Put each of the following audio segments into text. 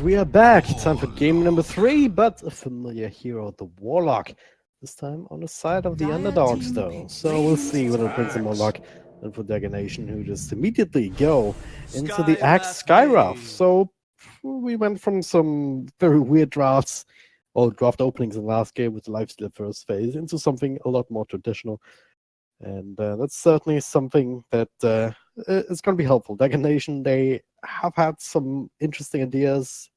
we are back. Time for game number 3, but a familiar hero, the Warlock. This time on the side of the Underdogs, though. So we'll see whether it brings some more luck than for Dagger Nation, who just immediately go into the Axe Skywrath. So we went from some very weird drafts, or draft openings in the last game with the Lifesteal first phase, into something a lot more traditional. And that's certainly something that is going to be helpful. Dagger Nation, they have had some interesting ideas,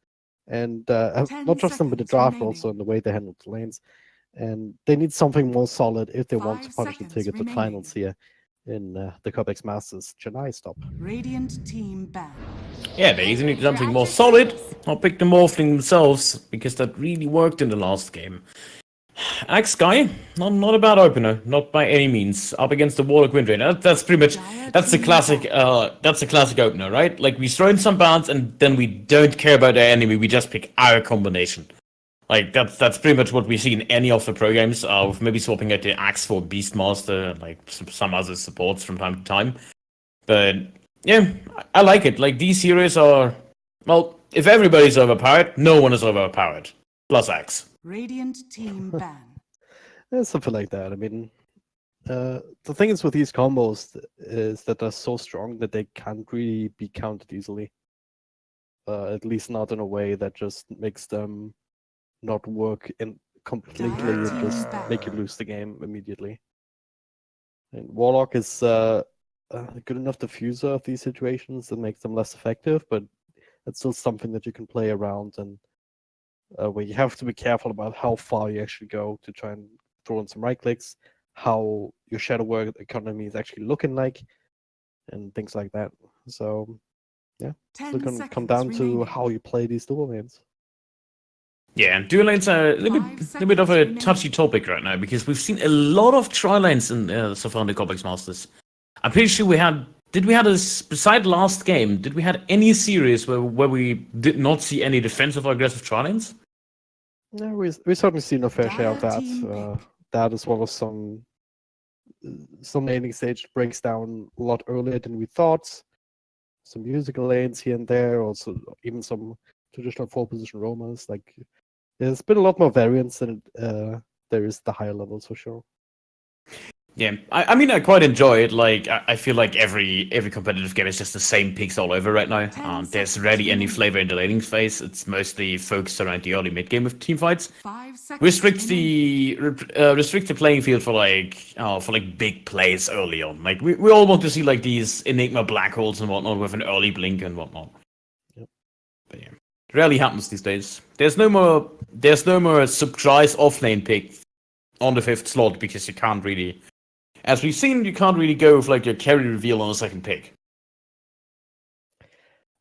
and not just with the draft, also in the way they handle the lanes. And they need something more solid if they want to punch the ticket to finals here in the Cobx Masters Chennai stop. Radiant team ban. Yeah, they either need something more solid or pick the morphling themselves, because that really worked in the last game. Axe Sky, not a bad opener, not by any means. Up against the Warlock Windrain, that's pretty much that's the classic opener, right? Like, we throw in some bans and then we don't care about their enemy, we just pick our combination. Like, that's pretty much what we see in any of the pro games, with maybe swapping out the Axe for Beastmaster, like some other supports from time to time. But yeah, I like it. Like, these heroes are, well, if everybody's overpowered, no one is overpowered. Plus Axe. Radiant team ban. Yeah, something like that. I mean, the thing is with these combos is that they're so strong that they can't really be countered easily. At least not in a way that just makes them not work in completely and just make you lose the game immediately. And Warlock is a good enough diffuser of these situations that makes them less effective, but it's still something that you can play around, and where you have to be careful about how far you actually go to try and throw in some right clicks, how your shadow work economy is actually looking like, and things like that. So yeah, it's going to come down to how you play these dual lanes. Yeah, and dual lanes are a little bit of a touchy topic right now, because we've seen a lot of tri lanes in so far in the Cobx Masters. I'm pretty sure beside last game, did we had any series where we did not see any defensive or aggressive tri lanes? No, we certainly see no fair share of that. That is one of some laning stage breaks down a lot earlier than we thought. Some musical lanes here and there, also even some traditional 4-position roamers. Like, there's been a lot more variance than there is the higher levels, for sure. Yeah, I mean, I quite enjoy it. Like, I feel like every competitive game is just the same picks all over right now. There's rarely any flavor in the laning phase. It's mostly focused around the early mid game with team fights. Restrict the playing field for like big plays early on. Like, we all want to see like these Enigma black holes and whatnot with an early blink and whatnot. Yep. But yeah, it rarely happens these days. There's no more surprise offlane pick on the 5th slot, because you can't really. As we've seen, you can't really go with like your carry reveal on a second pick.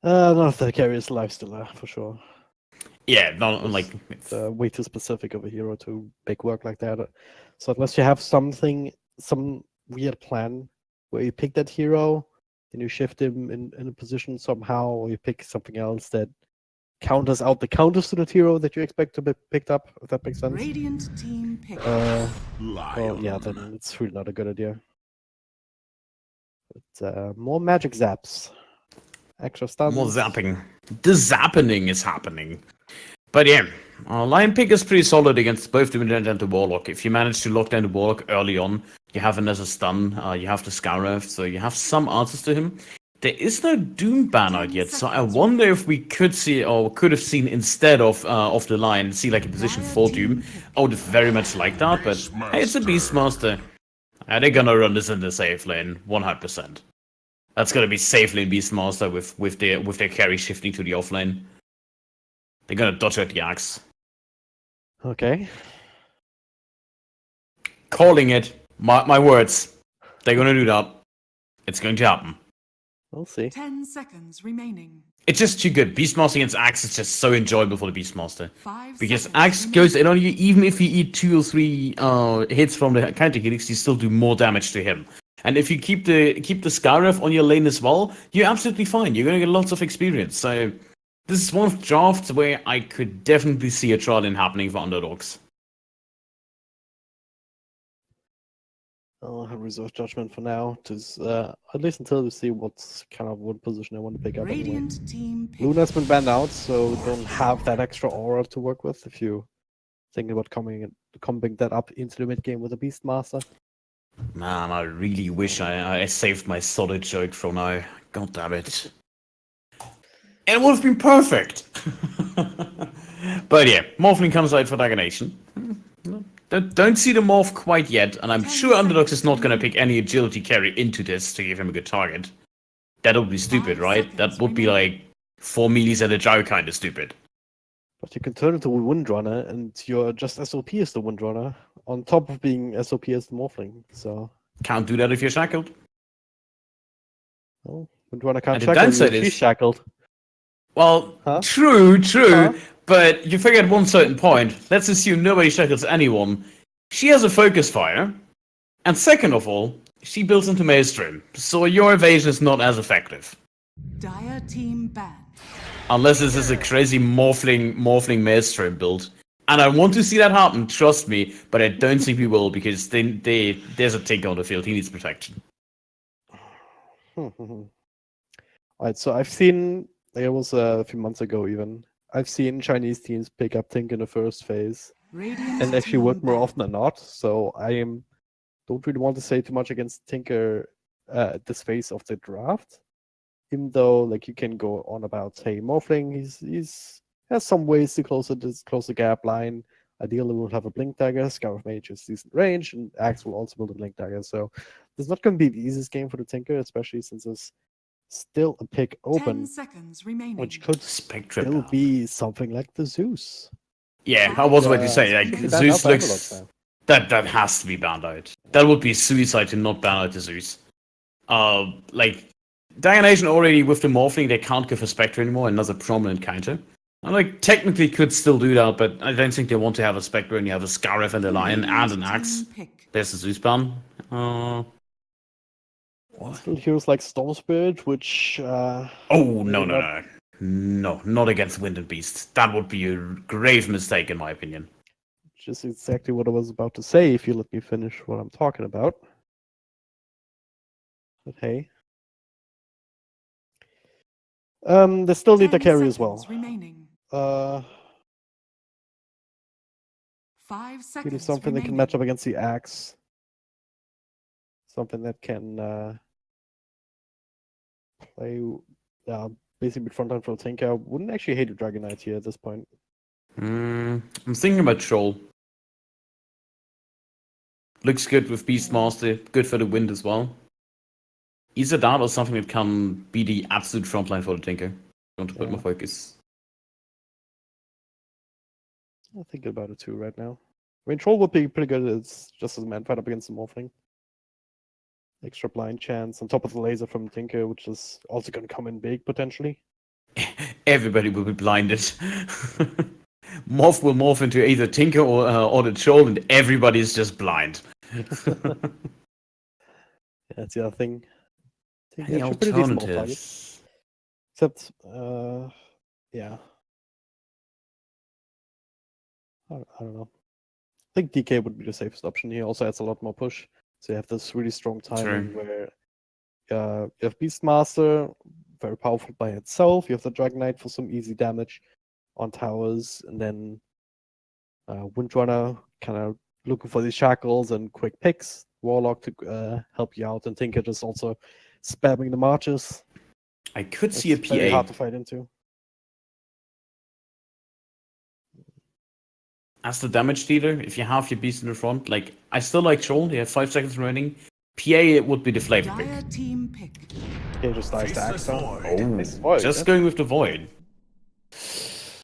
None of the carries lifesteal, for sure. Yeah, not like it's way too specific of a hero to make work like that. So unless you have some weird plan where you pick that hero, then you shift him in a position somehow, or you pick something else that counters out the counters to that hero that you expect to be picked up, if that makes sense. Radiant team pick. Well, yeah, then it's really not a good idea. But more magic zaps. Extra stuns. More zapping. The zappening is happening. But yeah, Lion Pick is pretty solid against both the Windrain and the Warlock. If you manage to lock down the Warlock early on, you have him as a stun, you have the Skywrath, so you have some answers to him. There is no Doom ban out yet, so I wonder if we could see, or could have seen instead of the Lion, see like a position for Doom. I would have very much liked that, but hey, it's a Beastmaster. They're gonna run this in the safe lane, 100%. That's gonna be safe lane Beastmaster with their carry shifting to the off lane. They're gonna dodge out the Axe. Okay. Calling it. My words. They're gonna do that. It's going to happen. We'll see. 10 seconds remaining. It's just too good. Beastmaster against Axe is just so enjoyable for the Beastmaster. Because Axe goes in on you, even if you eat 2 or 3 hits from the counter helix, you still do more damage to him. And if you keep the Skywrath on your lane as well, you're absolutely fine. You're gonna get lots of experience. So this is one of the drafts where I could definitely see a trial in happening for Underdogs. I'll have reserve judgment for now, at least until we see what kind of wood position I want to pick up. Anyway. Radiant team pick. Luna's been banned out, so don't have that extra aura to work with if you think about coming that up into the mid game with a Beastmaster. Man, I really wish I saved my solid joke for now. God damn it. It would have been perfect! But yeah, Morphling comes out for Dagger Nation. Don't see the Morph quite yet, and I'm sure Underdogs is not going to pick any agility carry into this to give him a good target. That would be stupid, right? That would be like 4 melees at a Jow kind of stupid. But you can turn into a Windrunner, and you're just SOP as the Windrunner, on top of being SOP as the Morphling, so... Can't do that if you're shackled. Well, Windrunner can't And the shackle downside you if is- she's shackled. Well, Huh? true, Huh? but you figure at one certain point, let's assume nobody shackles anyone, she has a focus fire, and second of all, she builds into Maelstrom, so your evasion is not as effective. Dire team banned. Unless this is a crazy Morphling Maelstrom build. And I want to see that happen, trust me, but I don't think we will, because there's a Tinker on the field, he needs protection. Alright, so I've seen, it was a few months ago even, I've seen Chinese teams pick up Tink in the first phase, Radiant and actually team work more banned. often than not, so don't really want to say too much against Tinker at this phase of the draft. Even though, like, you can go on about, hey, Morphling, he's has some ways to close the gap line. Ideally, we'll have a Blink Dagger, Scour of Mage is decent range, and Axe will also build a Blink Dagger. So, this is not going to be the easiest game for the Tinker, especially since there's still a pick 10 open, seconds remaining. which could Spectre still Bound. be something like the Zeus. Yeah, I was about to say, like, It's been banned Zeus out by Underdogs looks... now. That has to be banned out. That would be suicide to not ban out the Zeus. Like, Dagger Nation already with the Morphling, they can't give a Spectre anymore, another prominent counter. And like, technically could still do that, but I don't think they want to have a Spectre and you have a Scarif and a Lion and an Axe. Team pick. There's the Zeus ban. What? Still heroes like Storm Spirit, which Oh, maybe no. No, not against Wind and Beast. That would be a grave mistake in my opinion. which is exactly what I was about to say, if you let me finish what I'm talking about. But hey. They still need the 10 carry as well. seconds remaining. 5 seconds something that can remaining. match up against the Axe. Something that can play basically frontline for Tinker. I wouldn't actually hate a Dragon Knight here at this point. I'm thinking about Troll. Looks good with Beastmaster, good for the Wind as well. Either that or something that can be the absolute frontline for the Tinker. I want to put Yeah. more focus. I'm thinking about it too right now. I mean, Troll would be pretty good as just as a man fight up against the Morphling. Extra blind chance on top of the laser from Tinker, which is also going to come in big potentially. Everybody will be blinded. Morph will morph into either Tinker or the Troll, and everybody's just blind. Yeah, that's the other thing. Tinker Any actually pretty decent morph target. alternatives? Except, yeah. I don't know. I think DK would be the safest option here. Also adds a lot more push. So you have this really strong timing where you have Beastmaster, very powerful by itself. You have the Dragon Knight for some easy damage on towers, and then Windrunner kind of looking for these shackles and quick picks. Warlock to help you out, and Tinker just also spamming the marches. I could see a It's very hard PA. to fight into. As the damage dealer, if you have your beast in the front, like, I still like Troll, you have 5 seconds remaining. PA, it would be the flavor pick. Dire team pick. Okay, just dies to Axe down. Oh, Void, just that's- going with the Void.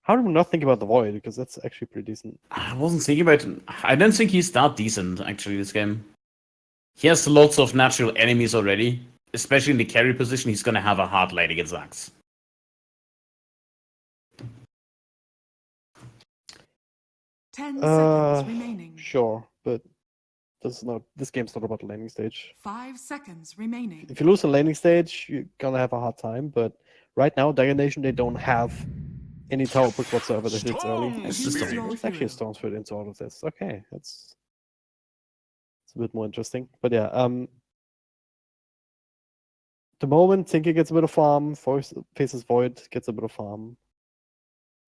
How do we not think about the Void? Because that's actually pretty decent. I wasn't thinking about it. I don't think he's that decent, actually, this game. He has lots of natural enemies already. Especially in the carry position, he's gonna have a hard lane against Axe. 10 seconds remaining. Sure, but this game's not about the landing stage. 5 seconds remaining. If you lose a landing stage, you're gonna have a hard time, but right now, Dagger Nation, they don't have any tower push whatsoever that hits early. It's just Choose a- your There's actually a hero. Storm Spirit into all of this. Okay, that's It's a bit more interesting. But yeah, the moment Tinker gets a bit of farm, faces Void gets a bit of farm.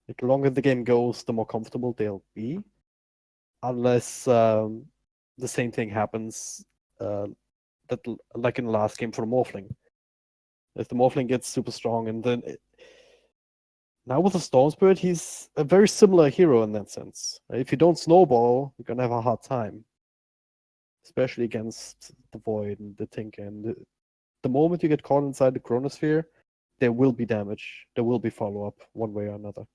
Like, the longer the game goes, the more comfortable they'll be. Unless the same thing happens like in the last game for the Morphling. If the Morphling gets super strong, and then now with the Storm Spirit, he's a very similar hero in that sense. If you don't snowball, you're gonna have a hard time, especially against the Void and the Tinker. And the moment you get caught inside the Chronosphere, there will be damage. There will be follow-up one way or another.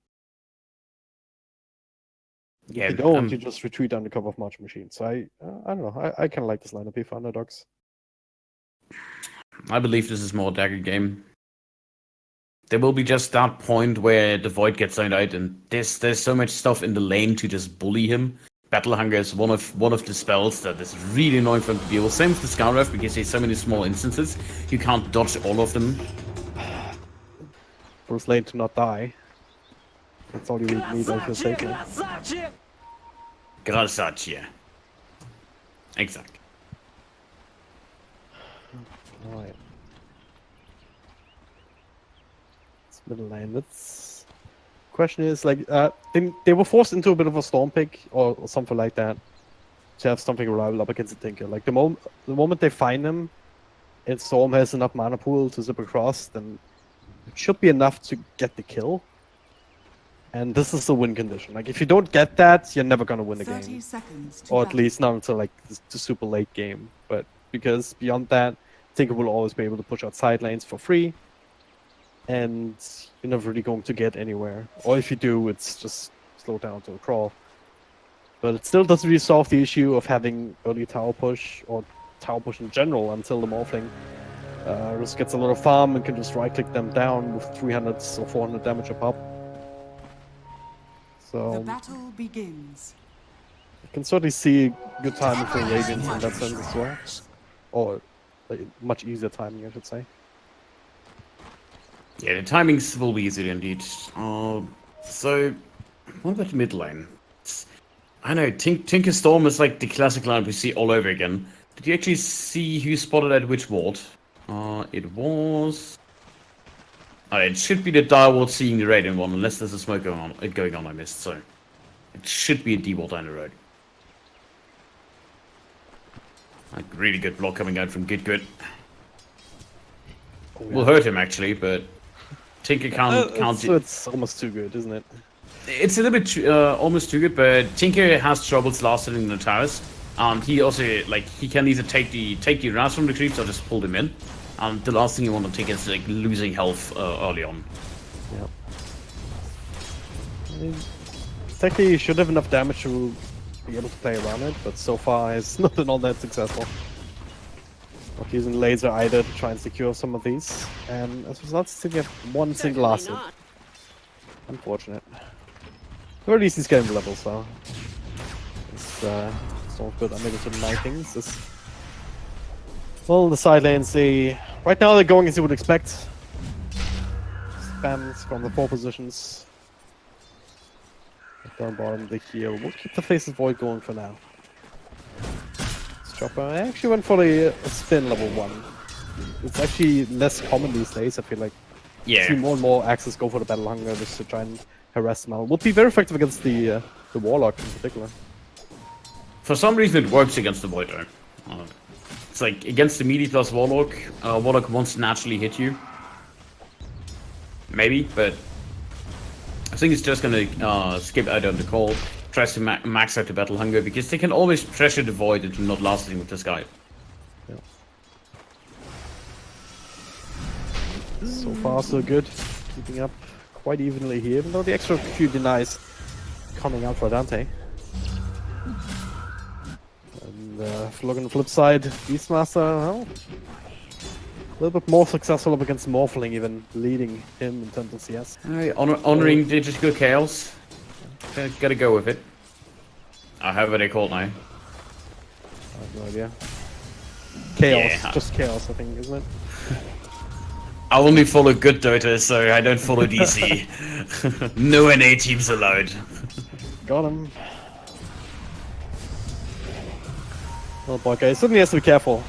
Yeah, if you don't, you just retreat under cover of March Machine. So I don't know. I kind of like this lineup here for Underdogs. I believe this is more Dagger game. There will be just that point where the Void gets zoned out, and there's so much stuff in the lane to just bully him. Battle Hunger is one of the spells that is really annoying for him to deal with. Same with the Scourge, because there's so many small instances. You can't dodge all of them. For his lane to not die. That's all you need, I feel safe. Grasace. Exactly. Alright. It's middle lane. That's... Question is, like, they were forced into a bit of a Storm pick or something like that to have something reliable up against the Tinker. Like, the moment they find him and Storm has enough mana pool to zip across, then it should be enough to get the kill. And this is the win condition. Like, if you don't get that, you're never gonna win the 30 game. seconds to Or at battle. least not until, like, the super late game. But because beyond that, Tinker will always be able to push out side lanes for free. And you're never really going to get anywhere. Or if you do, it's just slow down to a crawl. But it still doesn't really solve the issue of having early tower push, or tower push in general, until the Morphling just gets a lot of farm and can just right-click them down with 300 or 400 damage a pop. So The battle begins. I can certainly see good timing for Radiance in that sense as well. Or like, much easier timing, I should say. Yeah, the timings will be easier indeed. So, what about the mid lane? I know, Tinker Storm is like the classic line we see all over again. Did you actually see who spotted at which ward? It was... it should be the Dire Ward seeing the Radiant one, unless there's a smoke going on, I missed, so... It should be a D ward down the road. Like, really good block coming out from Good. Oh, yeah. Will hurt him actually, but... Tinker can't... So it's almost too good, isn't it? It's a little bit almost too good, but Tinker has troubles last hitting the towers. He also he can either take the rounds from the creeps or just pull them in. The last thing you want to take is like losing health early on. Yeah. I mean, technically, you should have enough damage to be able to play around it, but so far it's not been all that successful. Not using laser either to try and secure some of these, and as a result, sitting at one single asset. Unfortunate. Or at least he's getting the level, so it's not good. I'm able to deny things. Well, the side lanes, right now they're going as you would expect. Spams from the 4 positions. Down bottom, the heal. We'll keep the Faceless Void going for now. Chopper. I actually went for the spin level 1. It's actually less common these days, I feel like. Yeah. I see more and more Axes go for the Battle Hunger just to try and harass them out. Would be very effective against the Warlock in particular. For some reason it works against the Void though. It's like against the melee plus Warlock, Warlock wants to naturally hit you. Maybe, but I think it's just gonna skip out on the call, tries to max out the Battle Hunger, because they can always pressure the Void into not lasting with this guy. Yeah. So far so good, keeping up quite evenly here, even though the extra few denies coming out for Dante. And if you look on the flip side, Beastmaster, well, a little bit more successful up against Morphling, even leading him in terms of CS. Honoring Digital Chaos. Gotta go with it. However they call it now. I have no idea. Chaos, Yeah. just Chaos, I think, isn't it? I only follow good Dota, so I don't follow DC. No NA teams allowed. Got him. Oh boy, guys, certainly has to be careful.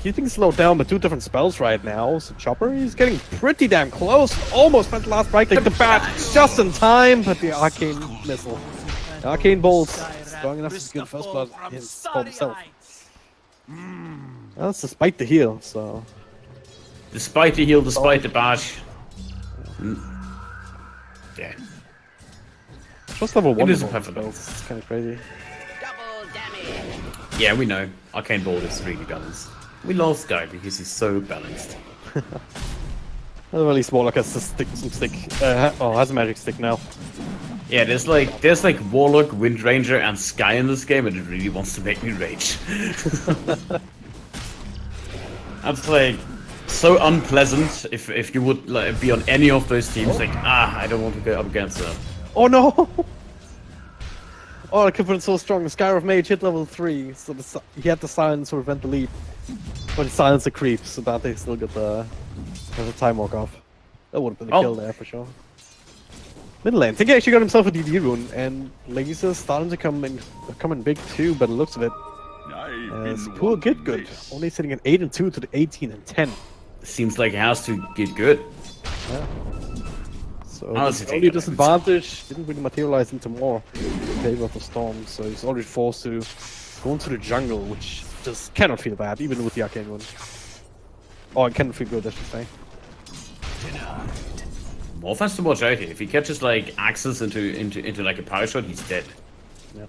He's being slowed down by 2 different spells right now. So Chopper, he's getting pretty damn close. Almost went the last strike, like the bat, just in time, but the arcane missile. The arcane bolt, strong enough to get first blood for himself. Well, that's despite the heal, so... Despite the heal, despite the bash. Yeah. Just level 1 is a spells. perfect. It's kind of crazy. Yeah, we know. Arcane Bolt is really balanced. We love Sky because he's so balanced. Well, at least Warlock has some stick. Has a magic stick now. Yeah, there's like Warlock, Wind Ranger, and Sky in this game, and it really wants to make me rage. That's like so unpleasant. If you would like, be on any of those teams, like I don't want to go up against them. Oh no! Oh, the Kipper is so strong. The Skyrim Mage hit level 3, so he had the silence to prevent the leap. But he silenced the creep, so that they still get the time walk off. That would have been a kill there for sure. Middle lane. I think he actually got himself a DD rune, and lasers starting to come in big too, but it looks of it. As poor get good, only sitting at 8 and 2 to the 18 and 10. Seems like he has to get good. Yeah. So Honestly, the only disadvantage didn't really materialize into more in favor of the Storm, so he's already forced to go into the jungle, which just cannot feel bad, even with the arcane one. Oh, it cannot feel good, I should say. Morph has to watch out here. If he catches like axes into like a power shot, he's dead. Yeah.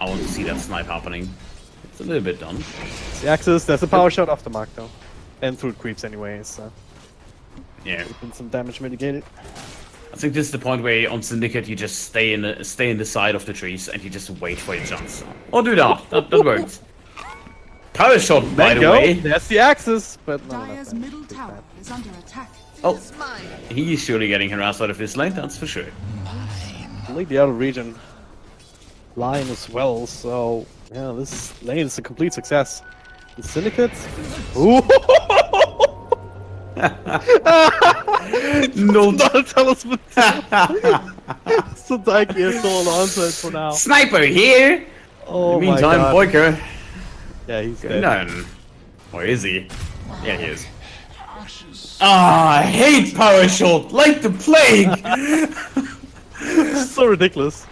I want to see that snipe happening. It's a little bit done. The axis, there's a power shot off the mark though, and through creeps anyways. So Yeah. there's been some damage mitigated. I think this is the point where on Syndicate you just stay in the side of the trees and you just wait for your chance. Or do that. That works. Power shot, by the way. There's the axis, but no, Dire's middle tower is under attack. Oh, he's surely getting harassed out of his lane, that's for sure. Lead the outer region line as well, so yeah, this lane is a complete success. The Syndicate. Ooh! No, Not tell us what. So Dagger is still on to it for now. Sniper here! Oh In the meantime, my God. Boyker. Yeah, he's dead. None. Or is he? Yeah, he is. Ah, I hate power shot like the plague! So ridiculous.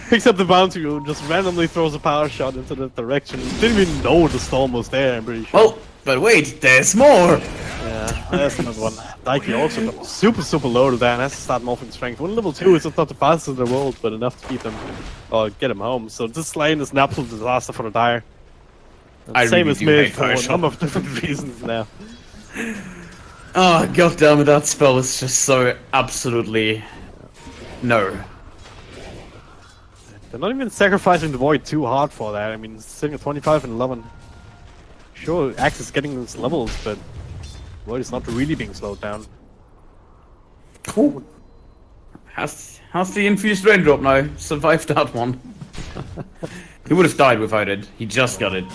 Picks up the bounty rune, just randomly throws a power shot into that direction. Didn't even know the storm was there, I'm pretty sure. Oh, but wait, there's more! Yeah, that's another one. Daiky also got super loaded there and has to start morphing strength. One level 2 is not the fastest in the world, but enough to keep him, or get him home. So this lane is an absolute disaster for the Dire. Same really as do mid hate for power a shot. number of different reasons now. Oh, goddammit, that spell is just so absolutely... No. They're not even sacrificing the Void too hard for that. I mean, it's sitting at 25 and 11. Sure, Axe is getting those levels, but Void is not really being slowed down. Cool. Has the infused raindrop now survived that one? He would have died without it. He just got it.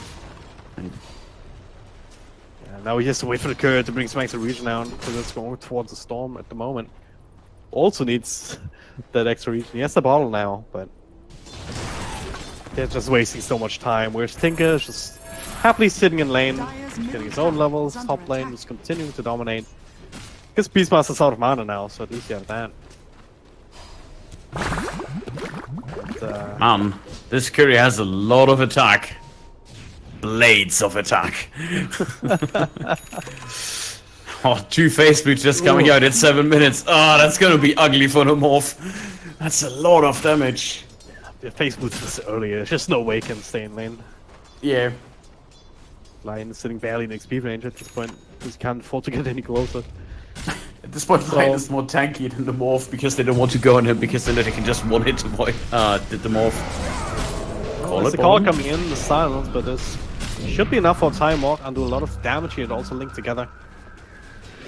Yeah, now he has to wait for the Courier to bring some extra region down, because it's going towards the Storm at the moment. Also needs that extra region. He has the bottle now, but they're just wasting so much time. Whereas Tinker is just happily sitting in lane, getting his own levels, top lane, just continuing to dominate. Because Beastmaster's out of mana now, so at least you have that. Man, this Curry has a lot of attack. Blades of attack. Oh, 2 face boots just coming out at 7 minutes. Oh, that's gonna be ugly for the morph. That's a lot of damage. The face boots was earlier, there's just no way he can stay in lane. Yeah. Lion is sitting barely in XP range at this point, because he can't afford to get any closer. At this point, Lion is more tanky than the morph because they don't want to go on him because then they can just one hit avoid the morph. There's the call coming in, the silence, but this should be enough for time walk and do a lot of damage here and also link together.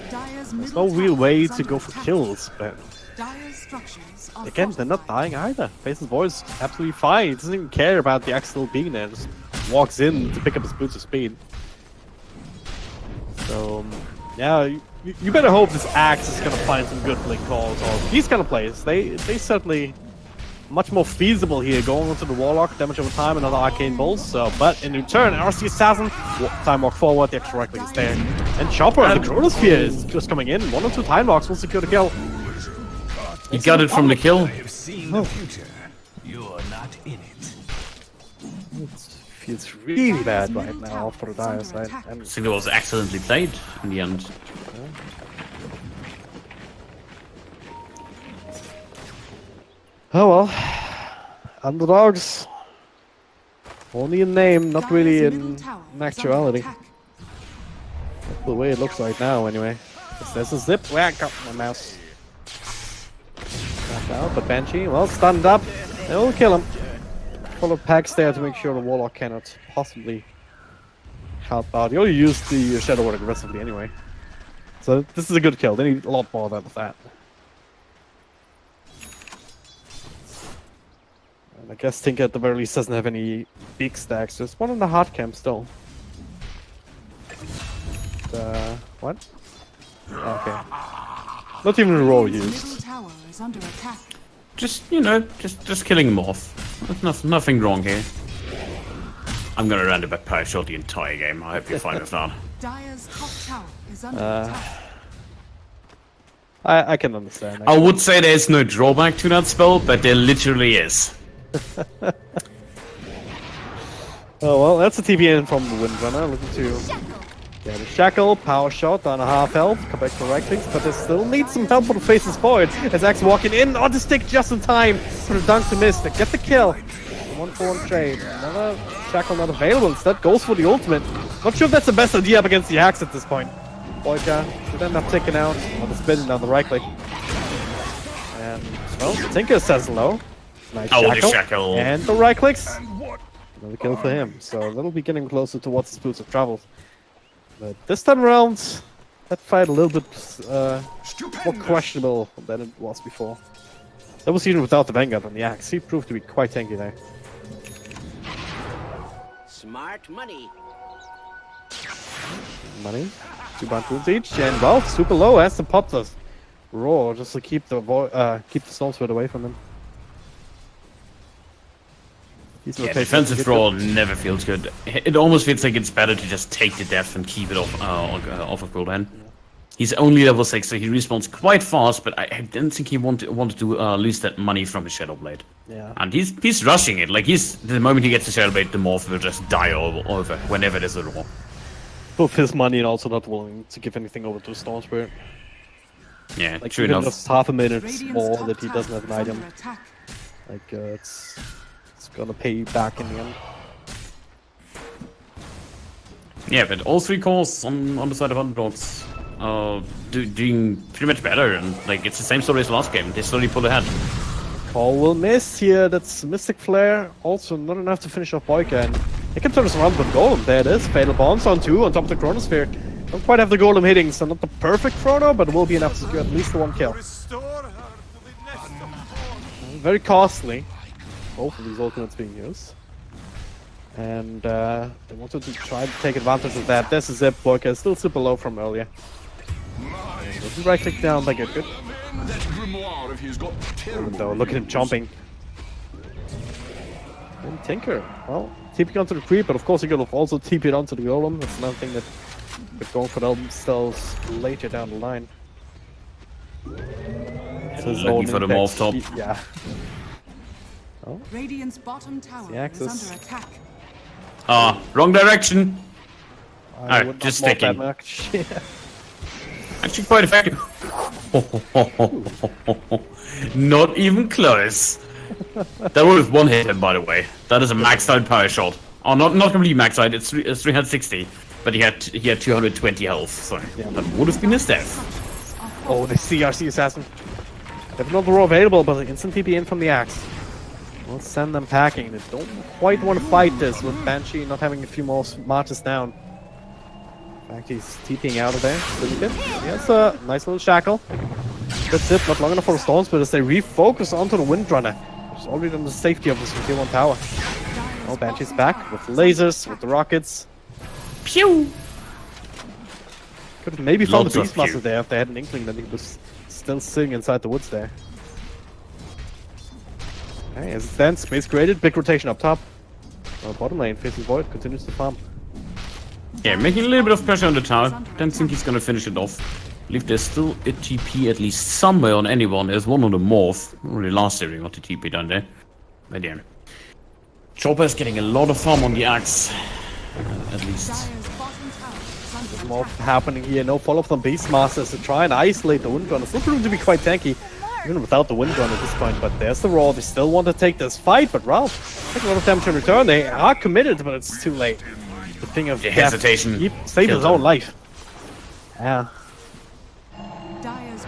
There's no real way to go for kills, but again, they're not dying either. Face's voice absolutely fine. He doesn't even care about the axe still being there. Just walks in to pick up his boots of speed. So, yeah, you better hope this axe is gonna find some good blink calls. Or these kind of plays, they certainly much more feasible here, going into the Warlock, damage over time, another Arcane Bolt. So, but in return, RC Assassin, time walk forward, the extra right click is there. And Chopper, the Chronosphere is just coming in. 1 or 2 time walks will secure the kill. He got it from the kill. You're not in it. It feels really bad right now for the Dire side. I think it was excellently played in the end. Oh well, Underdogs. Only in name, not really in actuality. That's the way it looks right now, anyway. There's a zip. Where I got my mouse. Knocked out, but Banshee, well, stunned up. It'll kill him. Full of packs there to make sure the Warlock cannot possibly help out. He only used the Shadow Word aggressively anyway. So this is a good kill. They need a lot more out of that. I guess Tinker at the very least doesn't have any big stacks. There's one in the hard camp still. What? Okay. Not even a roll used. Just, you know, just killing him off. There's nothing wrong here. I'm gonna run it back power shot the entire game. I hope you're fine with that. Dire's top tower is under attack. I can understand. I would say there's no drawback to that spell, but there literally is. Oh well, that's a TPN from the Windrunner, looking to get a shackle, power shot on a half health, come back to right clicks, but they still need some help for the faces forward. As Axe walking in on the stick just in time for the dunk to miss. They get the kill. 1-for-1 trade. Another shackle not available. Instead goes for the ultimate. Not sure if that's the best idea up against the Axe at this point. Boyka should end up taking out on the spin on the right click. And well, Tinker says low. Nice shackle. And the right clicks. Another kill for him. So that'll be getting closer towards the Boots of Travel. But this time around, that fight a little bit more questionable than it was before. That was even without the Vanguard on the Axe. He proved to be quite tanky there. Smart money. Money. 2 bound wounds each, and well, super low has to pop the roar just to keep the Stormsword away from him. Yeah, defensive roll never feels good. It almost feels like it's better to just take the death and keep it off of cooldown. Yeah. He's only level 6, so he respawns quite fast, but I didn't think he wanted to lose that money from his Shadow Blade. Yeah. And he's rushing it. Like the moment he gets the Shadow Blade, the Morph will just die over whenever there's a roar. Both his money and also not willing to give anything over to Storm Spirit. Yeah, like true enough. Just half a minute more that he doesn't have an item. Like it's gonna pay back in the end. Yeah, but all 3 cores on the side of Underdogs doing pretty much better, and like it's the same story as last game. They slowly pull ahead. Call will miss here. That's Mystic Flare. Also not enough to finish off Boyka, and he can turn us around with Golem. There it is. Fatal Bonds on 2 on top of the Chronosphere. Don't quite have the Golem hitting, so not the perfect Chrono, but it will be enough to secure at least the 1 kill. Very costly. Both of these ultimates being used. And they wanted to try to take advantage of that. There's a zip. Boyka is still super low from earlier. And right click down like a good. Though, look at him jumping. And Tinker, well, TP onto the creep, but of course he could have also TP'd onto the Golem. That's another thing that could go for themselves later down the line. So looking for the Morph top. Yeah. Oh. Radiant's bottom tower is under attack. Ah, wrong direction. Alright, just sticking. Yeah. Actually quite effective. Not even close. That would have one hit him, by the way. That is a maxed out power shot. Oh, not completely maxed out. It's 360, but he had 220 health. So yeah, that would have been his death. Oh, the CRC assassin. They have another row available, but an instant TP in from the Axe. We'll send them packing. They don't quite want to fight this with Banshee not having a few more marches down. In fact, he's TPing out of there. Pretty good. He has a nice little shackle. That's it. Not long enough for the Storms, but as they refocus onto the Windrunner, which is already on the safety of this tier 1 tower. Oh, Banshee's back with lasers, with the rockets. Pew! Could have maybe found the Beastmaster there if they had an inkling that he was still sitting inside the woods there. Okay, as it stands, space created, big rotation up top. Bottom lane, faces Void, continues to farm. Yeah, making a little bit of pressure on the tower. Don't think he's gonna finish it off. I believe there's still a TP at least somewhere on anyone. There's one on the Morph. Only last year we got the TP down there. But yeah. Chopper's getting a lot of farm on the axe. At least. There's more happening here. No follow-up from Beastmasters to try and isolate the Windrunner. Still proving to be quite tanky, even without the Windrunner at this point. But there's the Raw. They still want to take this fight, but Ralph taking a lot of damage in return. They are committed, but it's too late. The thing of hesitation. He saved his own life. Yeah.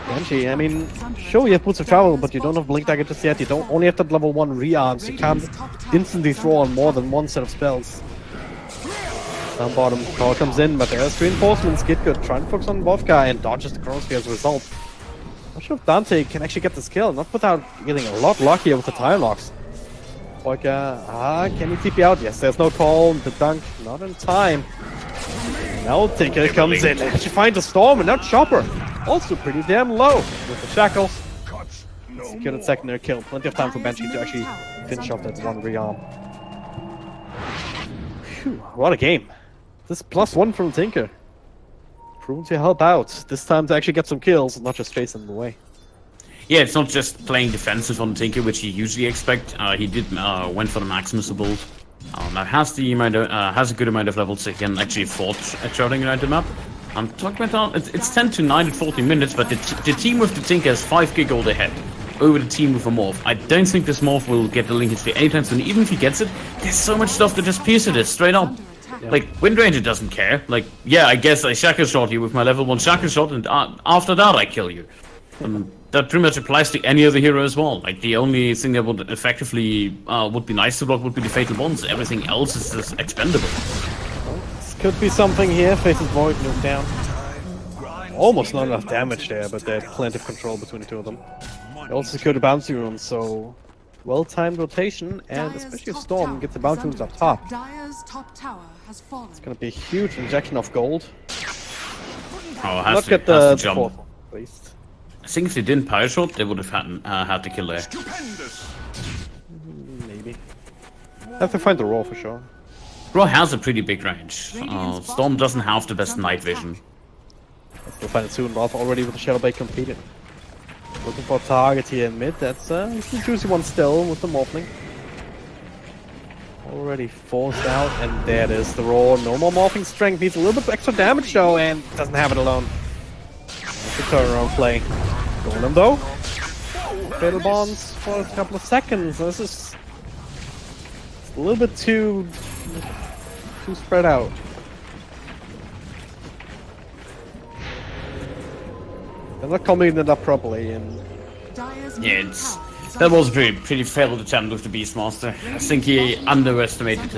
Banshee, I mean, sure you have Boots of Travel, but you don't have Blink Dagger just yet. You don't only have that level 1 rearms. You can't instantly throw on more than one set of spells. Down bottom, power comes in, but there's reinforcements. Get good. Trying to focus on Wolfguy and dodges the Chronosphere as a result. Not sure if Dante can actually get this kill, not without getting a lot luckier with the time locks. Can he TP out? Yes, there's no call. The dunk, not in time. Now Tinker comes in. She finds a Storm and now Chopper. Also pretty damn low with the shackles. Secured secondary kill. Plenty of time for Banshee to actually finish off that one rearm. Phew, what a game. This +1 from Tinker. Proven to help out. This time to actually get some kills, not just face in the way. Yeah, it's not just playing defensive on Tinker, which you usually expect. He did went for the Maximus build. Now has a good amount of levels, so he can actually afford shouting around the map. I'm talking about it's 10 to 9 at 40 minutes, but the team with the Tinker has 5 gig gold ahead over the team with a Morph. I don't think this Morph will get the linkage for anytime soon. Even if he gets it, there's so much stuff to just pierce it is straight up. Yeah. Like, Wind Ranger doesn't care. Like, yeah, I guess I shackle shot you with my level 1 shackle shot, and after that I kill you. That pretty much applies to any other hero as well. Like, the only thing that would effectively would be nice to block would be the Fatal Bonds. Everything else is just expendable. This could be something here. Faces Void, nuke down. Almost not enough damage there, but there's plenty of control between the two of them. They also secured a bouncy room, so well-timed rotation, and especially if Storm gets the bouncy rooms up top. It's gonna be a huge injection of gold. Oh, has to get the jump. I think if they didn't power shot, they would have had to kill there. Maybe. Have to find the Raw for sure. Raw has a pretty big range. Storm doesn't have the best night vision. We'll find it soon. Ralph already with the Shadow Blade completed. Looking for a target here in mid. That's the juicy one still with the Morphling. Already forced out, and there it is. The Raw. No more Morphing strength. Needs a little bit of extra damage though, and doesn't have it alone. That's a turnaround play. Golem though. Fatal Bonds for a couple of seconds. This is a little bit too spread out. They're not coming it up properly, and yeah, that was a pretty failed attempt with the Beastmaster. I think he overestimated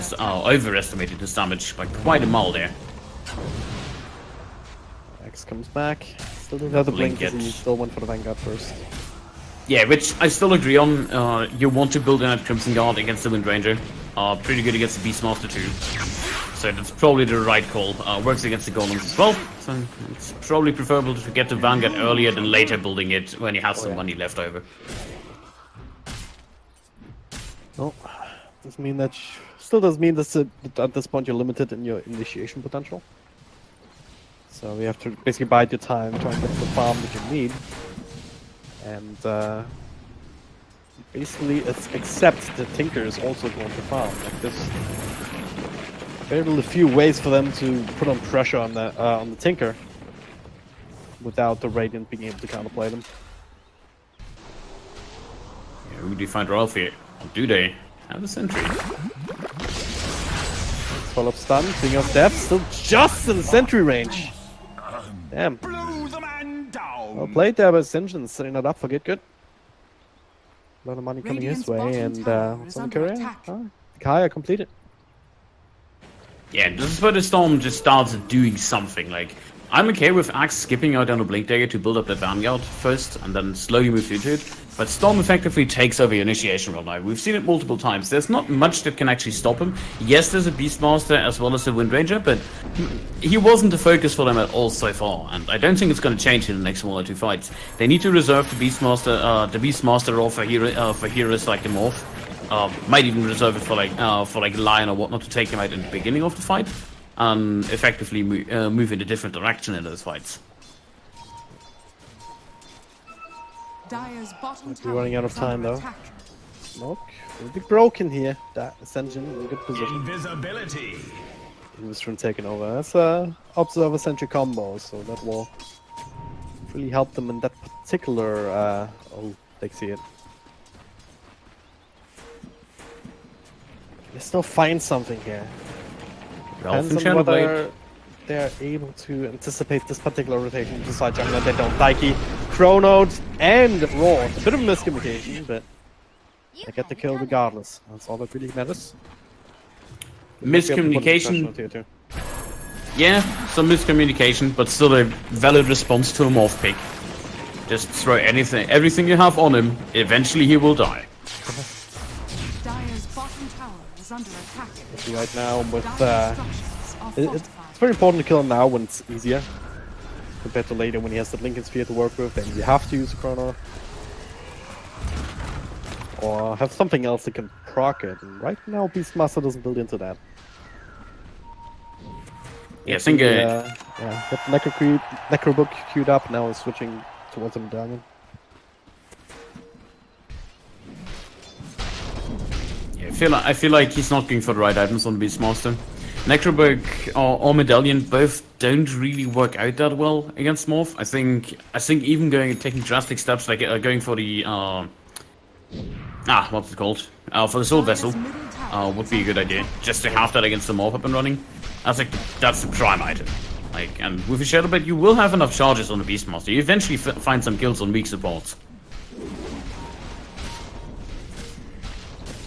his damage by quite a mile there. X comes back. Still doesn't have the blink, he still went for the Vanguard first. Yeah, which I still agree on. You want to build in a Crimson Guard against the Wind Ranger. Pretty good against the Beastmaster too. So that's probably the right call. Works against the Golems as well. So it's probably preferable to get the Vanguard earlier than later building it when you have some money left over. No, doesn't mean that. Still does mean that at this point you're limited in your initiation potential. So you have to basically bide your time, try and get the farm that you need, and basically accept that Tinker is also going to farm. Like this, very little few ways for them to put on pressure on the Tinker without the Radiant being able to counterplay them. Yeah, who do you find Ralph here? Or do they have a sentry? Follow-up stun, King of Death, still just in sentry range. Damn. Well played there by Sinjin, setting that up for Get Good. A lot of money coming his way, and what's on the career? Kaya completed. Yeah, this is where the Storm just starts doing something. Like, I'm okay with Axe skipping out on the Blink Dagger to build up the Vanguard first, and then slowly move into it. But Storm effectively takes over your initiation role now. We've seen it multiple times. There's not much that can actually stop him. Yes, there's a Beastmaster as well as a Wind Ranger, but he wasn't the focus for them at all so far. And I don't think it's going to change in the next 1 or 2 fights. They need to reserve the Beastmaster role for heroes like the Morph. Might even reserve it for like Lion or whatnot to take him out in the beginning of the fight, and effectively move in a different direction in those fights. Dire's bottom We're running out of tower is time under though. attack. Smoke will be broken here. That Ascension in a good position. Invisibility. Industry taking over. That's Observer Sentry combo, so that will really help them in that particular. Oh, they see it. They still find something here. Depends on whether they're able to anticipate this particular rotation to side jungle. They don't. Daiki, Chrono, and Raw. A bit of miscommunication, but they get the kill regardless. That's all that really matters. Miscommunication. Yeah, some miscommunication, but still a valid response to a morph pick. Just throw everything you have on him. Eventually, he will die. Dire's bottom tower is under attack. Right now, with Dire's structures are it's fortified. very important to kill him now when it's easier compared to later when he has the Lincoln Sphere to work with. Then you have to use a Chrono or have something else that can proc it. And right now, Beastmaster doesn't build into that. Yeah, I think. Yeah, got the Necro Book queued up. Now is switching towards a medallion. Yeah, I feel like he's not going for the right items on Beastmaster. Necrobook or Medallion both don't really work out that well against Morph. I think even taking drastic steps like going for the what's it called? For the Soul Vessel would be a good idea. Just to have that against the Morph up and running. I think that's the prime item. Like, and with a Shadow Blade, you will have enough charges on the Beastmaster. You eventually find some kills on weak supports.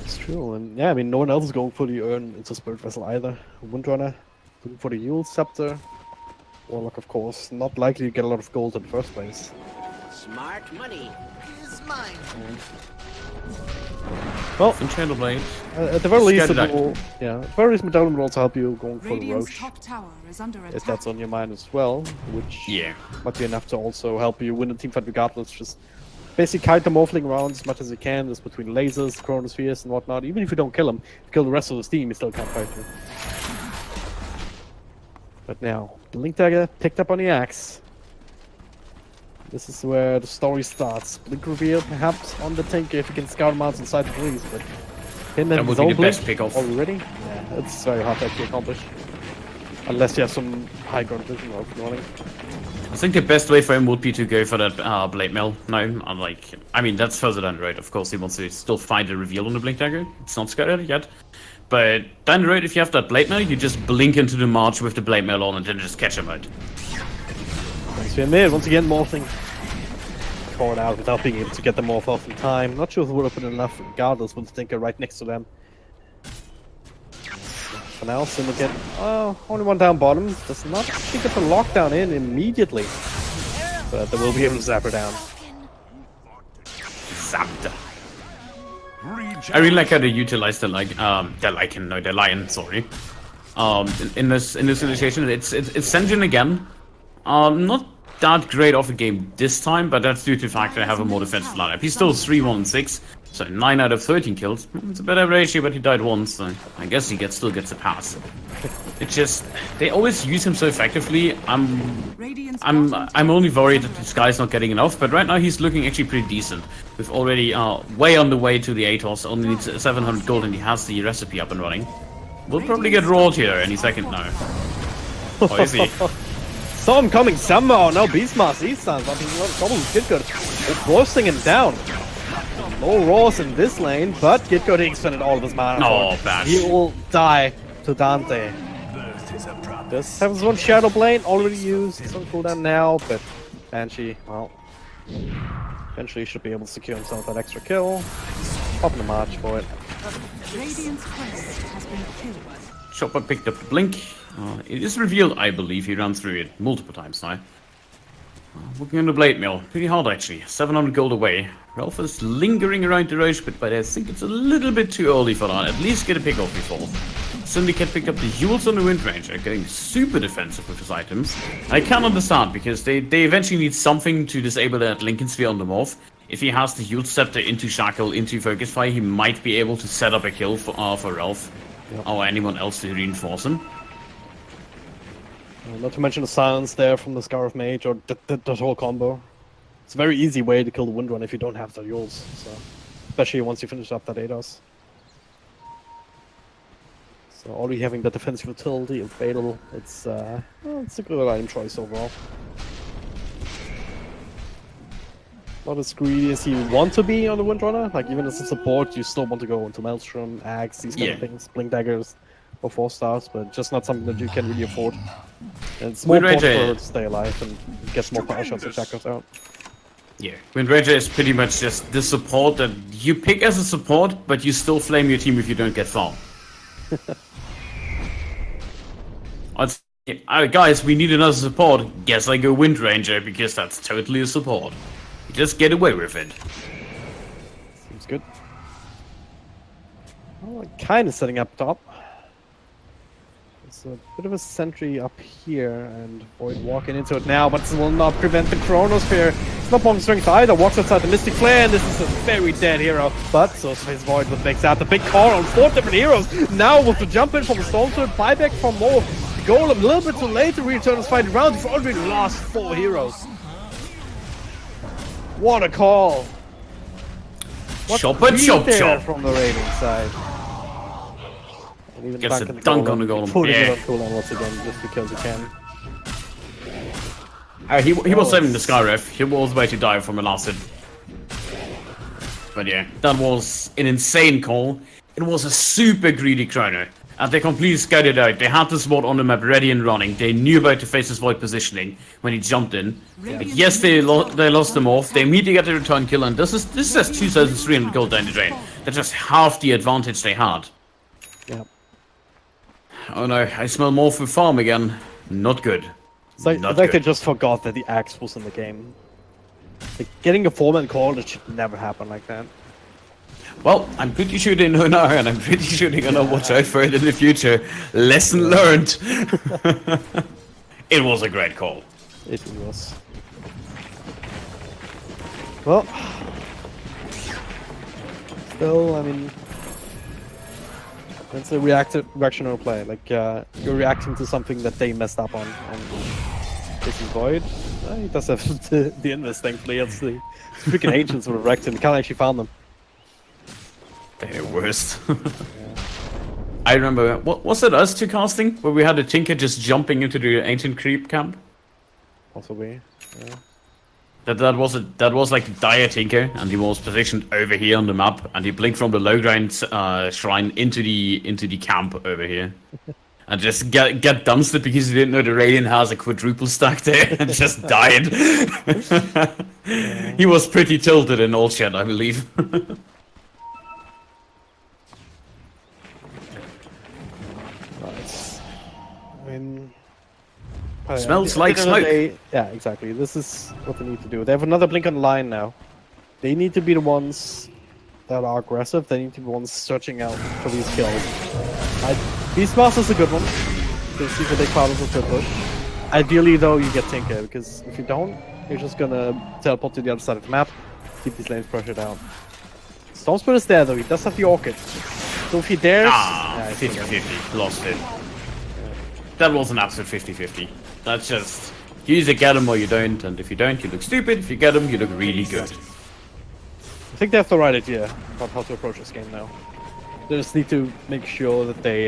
It's true, and yeah, I mean, no one else is going for the Urn into Spirit Vessel either. Windrunner looking for the Yule Scepter. Warlock, of course, not likely to get a lot of gold in the first place. Smart money. Is mine. Well, From Shadow Blade. at the very least, Scattered at the very least, Medallion will also help you going for the Radiant's Roche, top tower is under attack. if that's on your mind as well, which might be enough to also help you win the teamfight regardless. Just basically kite the Morphling around as much as you can, just between lasers, Chronospheres, and whatnot. Even if you don't kill him, if you kill the rest of his team, you still can't fight him. But now, the Link Dagger picked up on the axe. This is where the story starts. Blink reveal, perhaps, on the Tinker if you can scout him out inside the trees, but him and his own Blink already? Yeah, it's very hard to actually accomplish. Unless you have some high ground vision or running. I think the best way for him would be to go for that Blade Mail now. I mean, that's further down the road. Of course, he wants to still find a reveal on the Blink Dagger. It's not scouted yet. But down the road, if you have that Blade Mail, you just blink into the march with the Blade Mail on and then just catch him out. Thanks for mid. Once again, Morphling caught out without being able to get the Morph off in time. Not sure if it would have been enough regardless with the Tinker right next to them. For now, Syndicate, only one down bottom. Does not actually get the lockdown in immediately. But they will be able to zap her down. Zapped. I really like how they utilize the Lion, sorry. In this situation, it's Senjin again. Not that great of a game this time, but that's due to the fact that I have a more defensive lineup. He's still 3-1-6, so 9 out of 13 kills. It's a better ratio, but he died once, so I guess he still gets a pass. It's just they always use him so effectively. I'm only worried that this guy's not getting enough, but right now he's looking actually pretty decent. We've already way on the way to the ATOS, only needs 700 gold and he has the recipe up and running. We'll probably get rolled here any second now. Oh, is he? Saw him coming somehow. Now Beastmaster, he stands up. He's not trouble with Gitgurt. They're forcing him down. No Raws in this lane, but Gitgurt expended all of his mana. Oh, bad. He will die to Dante. This happens one Shadow Blade already used. It's on cooldown now, but Banshee, well, eventually should be able to secure himself that extra kill. Popping the march for it. Radiant's quest has been killed. Chopper picked up the Blink. It is revealed, I believe. He ran through it multiple times now. Working on the Blade Mill. Pretty hard, actually. 700 gold away. Ralph is lingering around the Roche, but I think it's a little bit too early for that. At least get a pick off before. Syndicate picked up the Yules on the Wind Ranger, getting super defensive with his items. I can't understand, because they eventually need something to disable that Lincoln Sphere on the Morph. if he has the Yield Scepter into Shackle, into Focus Fire, he might be able to set up a kill for Ralph or anyone else to reinforce him. Not to mention the silence there from the Scarf Mage or that whole combo. It's a very easy way to kill the Windrun if you don't have the Yules, so especially once you finish up that ADOS. So already having the defensive utility of Fatal, it's a good item choice overall. Not as greedy as you want to be on the Windrunner. Like even as a support, you still want to go into Maelstrom, Axe, these kind of things, Blink Daggers, or 4-stars, but just not something that you can really afford. And it's more important for her to stay alive and get more power shots and shackles out. Yeah, Wind Ranger is pretty much just the support that you pick as a support, but you still flame your team if you don't get far. Guys, we need another support. Guess I go Wind Ranger because that's totally a support. You just get away with it. Seems good. Well, kind of setting up top. It's a bit of a sentry up here, and Void walking into it now, but this will not prevent the Chronosphere. It's not bomb strength either. Walks outside the Mystic Flare, and this is a very dead hero. But so space Void with makes out the big call on 4 different heroes. Now with the jump in from Storm Sword, buyback from Wolf. Golem a little bit too late to return this fight around. We've already lost 4 heroes. What a call! Chop chop from the Raven side. And even gets a dunk on the Golem. Putting it on cooldown once again, just because he can. He was saving the Skyref. He was about to die from a last hit. But yeah, that was an insane call. It was a super greedy Chrono. And they completely scouted out. They had the spot on the map ready and running. They knew about the Faceless Void positioning when he jumped in. But yes, they lost them off. They immediately got the return kill, and this is just 2,300 gold down the drain. That's just half the advantage they had. Yep. Oh no, I smell more for farm again. Not good. It's like they just forgot that the Axe was in the game. Like, getting a 4-man call, it should never happen like that. Well, I'm pretty sure they know now, and I'm pretty sure they're gonna watch out for it in the future. Lesson learned. It was a great call. It was. Well, still, I mean, it's a reactional play. Like you're reacting to something that they messed up on, and this is Void. He does have the invest, thankfully. It's the freaking agents would have wrecked him. Can't actually found them. They're worst. I remember, what was it us two casting? Where we had a Tinker just jumping into the Ancient Creep camp? Possibly, yeah. That was like the Dire Tinker, and he was positioned over here on the map, and he blinked from the low ground shrine into the camp over here. And just get dumpstered because he didn't know the Radiant has a quadruple stack there, and just died. He was pretty tilted in all chat, I believe. Smells like smoke. Yeah, exactly. This is what they need to do. They have another blink on the line now. They need to be the ones that are aggressive. They need to be the ones searching out for these kills. Beastmaster's a good one. They see the big part of the push. Ideally, though, you get Tinker, because if you don't, you're just gonna teleport to the other side of the map, keep these lanes pressured out. Stormspirit is there, though. He does have the Orchid. So if he dares... 50-50. Lost it. That was an absolute 50-50. That's just... You either get him or you don't, and if you don't, you look stupid. If you get him, you look really good. I think they have the right idea about how to approach this game now. They just need to make sure that they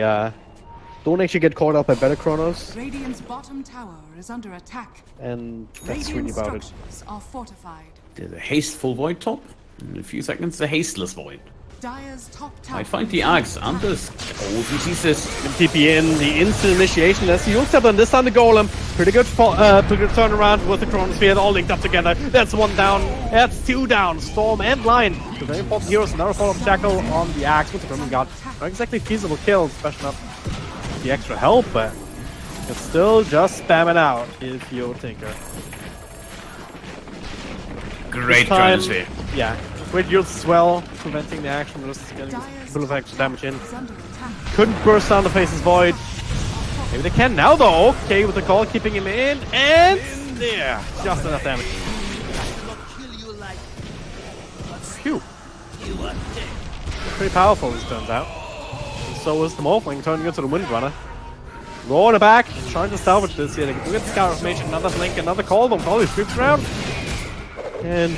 don't actually get caught up by better Chronos. Radiant's bottom tower is under attack. And that's Radiant really about it. structures are fortified. There's a hasteful Void top. In a few seconds, a hasteless Void. Dire's top tower. I find the Axe and this. Oh, Jesus. TP in, the instant initiation as you step on this time the Golem. Pretty good turnaround with the Chronosphere, all linked up together. That's 1 down, that's 2 down. Storm and Lion, two very important heroes. Another follow-up Shackle on the Axe with the Grim God. Not exactly feasible kills, especially not the extra help, but it's still just spamming out if you're Tinker. Great Chronosphere. Yeah. Great yields as well, preventing the action, just getting a bit of extra damage in. Couldn't burst down the Faceless Void. Maybe they can now though. Okay, with the call, keeping him in, and there, just enough damage. Phew. Pretty powerful, this turns out. And so is the Morphling turning into the Windrunner. Rolling it back, trying to salvage this here. They can get the Scour of Mage, another Blink, another Call Bomb, all these creeps around. And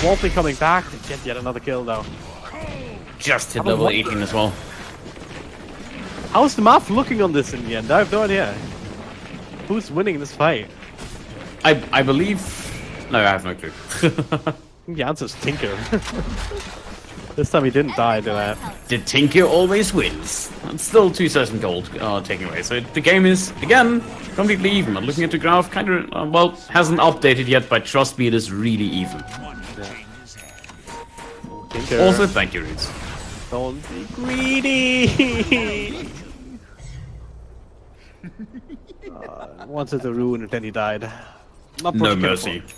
Morphling coming back to get yet another kill though. Just hit level 18 as well. How's the map looking on this in the end? I have no idea. Who's winning this fight? I believe... No, I have no clue. The answer's Tinker. This time he didn't die to that. The Tinker always wins. It's still 2,000 gold taken away. So the game is, again, completely even. I'm looking at the graph, kind of, well, hasn't updated yet, but trust me, it is really even. Tinker. Also, thank you, Roots. Don't be greedy! Wanted to ruin it, then he died. Not No much mercy. careful.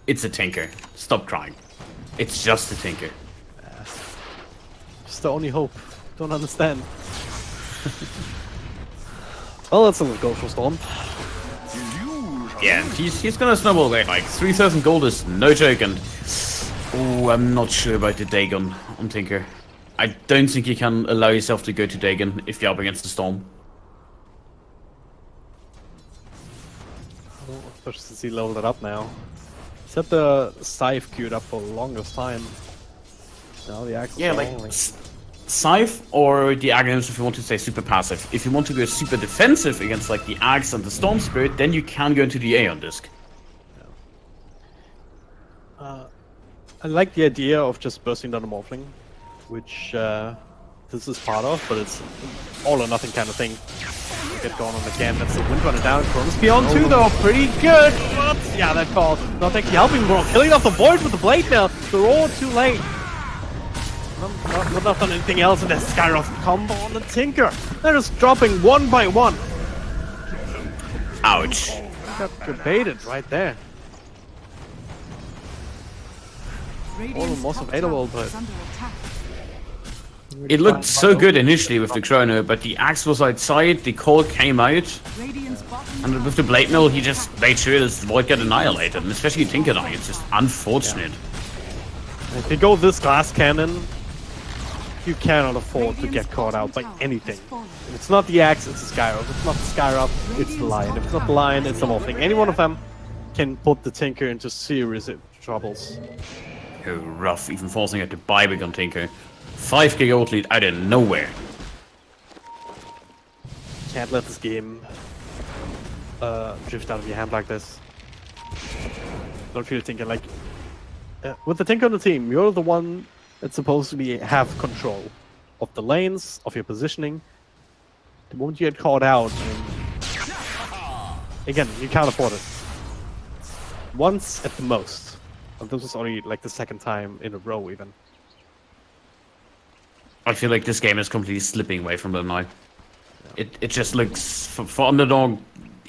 It's a Tinker. Stop crying. It's just a Tinker. It's the only hope. Don't understand. Well, that's a little go for Storm. Yeah, he's gonna snowball away. Like 3,000 gold is no joke, and oh, I'm not sure about the Dagon on Tinker. I don't think you can allow yourself to go to Dagon if you're up against the Storm. Especially since he leveled it up now. He's had the Scythe queued up for the longest time. Now the axe is Yeah, like falling. Scythe or the Aghanim's if you want to stay super passive. If you want to go super defensive against like the Axe and the Storm Spirit, then you can go into the Aeon Disc. I like the idea of just bursting down the Morphling, which this is part of, but it's all or nothing kind of thing. Get going on again. That's the Windrunner down. Cronus Beyond 2 though, pretty good. But yeah, that call not actually helping. We're killing off the Void with the Blade now. They're all too late. Not done anything else in the Skyrock combo on the Tinker. They're just dropping one by one. Ouch. Got debated right there. Radiant's most top available, tower is but- under attack. It looked so good initially with the Chrono, but the Axe was outside, the Call came out, Radiant's bottom and with the Blade Mill he just made sure this Void got annihilated, and especially Tinker dying, it's just unfortunate. If you go this glass cannon, you cannot afford to get caught out by anything. If it's not the Axe, it's the Skyrock. If it's not the Skyrock, it's the Lion. If it's not the Lion, it's the Morphling. Any one of them can put the Tinker into serious troubles. Oh, rough, even forcing out to buyback on Tinker. 5k gold lead out of nowhere. Can't let this game drift out of your hand like this. Don't feel Tinker like... with the Tinker on the team, you're the one that's supposed to be have control of the lanes, of your positioning. The moment you get caught out, again, you can't afford it. Once at the most. And this was only like the second time in a row even. I feel like this game is completely slipping away from them now. It just looks, for Underdog,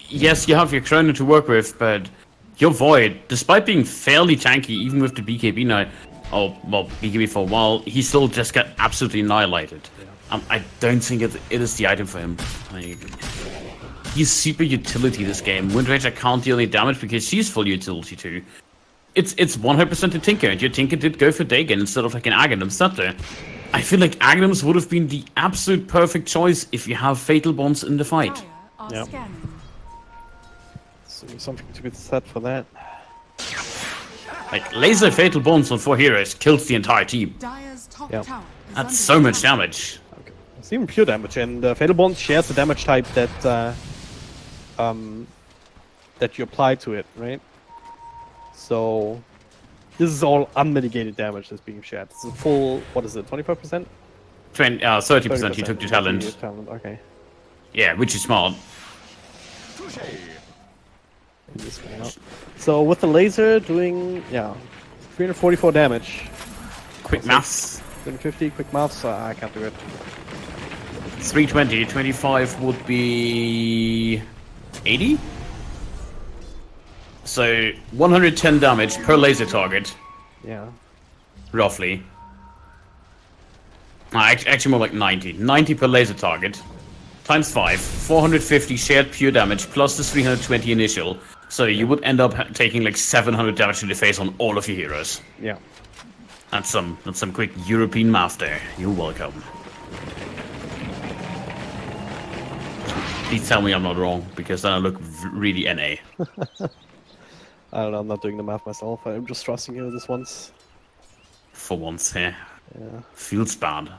yes, you have your Chrono to work with, but your Void, despite being fairly tanky, even with the BKB now, oh, well, BKB for a while, he still just got absolutely annihilated. Yeah. I don't think it is the item for him. He's super utility this game. Windranger can't deal any damage because she's full utility too. It's 100% a Tinker, and your Tinker did go for Dagon instead of like an Aghanim Scepter. I feel like Aghanims would have been the absolute perfect choice if you have Fatal Bonds in the fight. Dire are Yep. scanning. So something to be said for that. Like, laser Fatal Bonds on 4 heroes kills the entire team. Dire's top Yep. tower is That's under so much attack. damage. Okay. It's even pure damage, and Fatal Bond shares the damage type that that you apply to it, right? So this is all unmitigated damage that's being shared. It's a full, what is it, 25%? 30% he took the talent. Okay. Yeah, which is smart. This one out. So with the laser doing, yeah, 344 damage. Quick maths. 350, quick maths, I can't do it. 320, 25 would be 80? So 110 damage per laser target, Yeah. roughly. Actually more like 90. 90 per laser target. Times 5. 450 shared pure damage plus the 320 initial. So you would end up taking like 700 damage to the face on all of your heroes. Yeah. That's some quick European math there. You're welcome. Please tell me I'm not wrong, because then I look really NA. I don't know, I'm not doing the math myself. I'm just trusting you this once. For once, yeah. Yeah. Feels bad.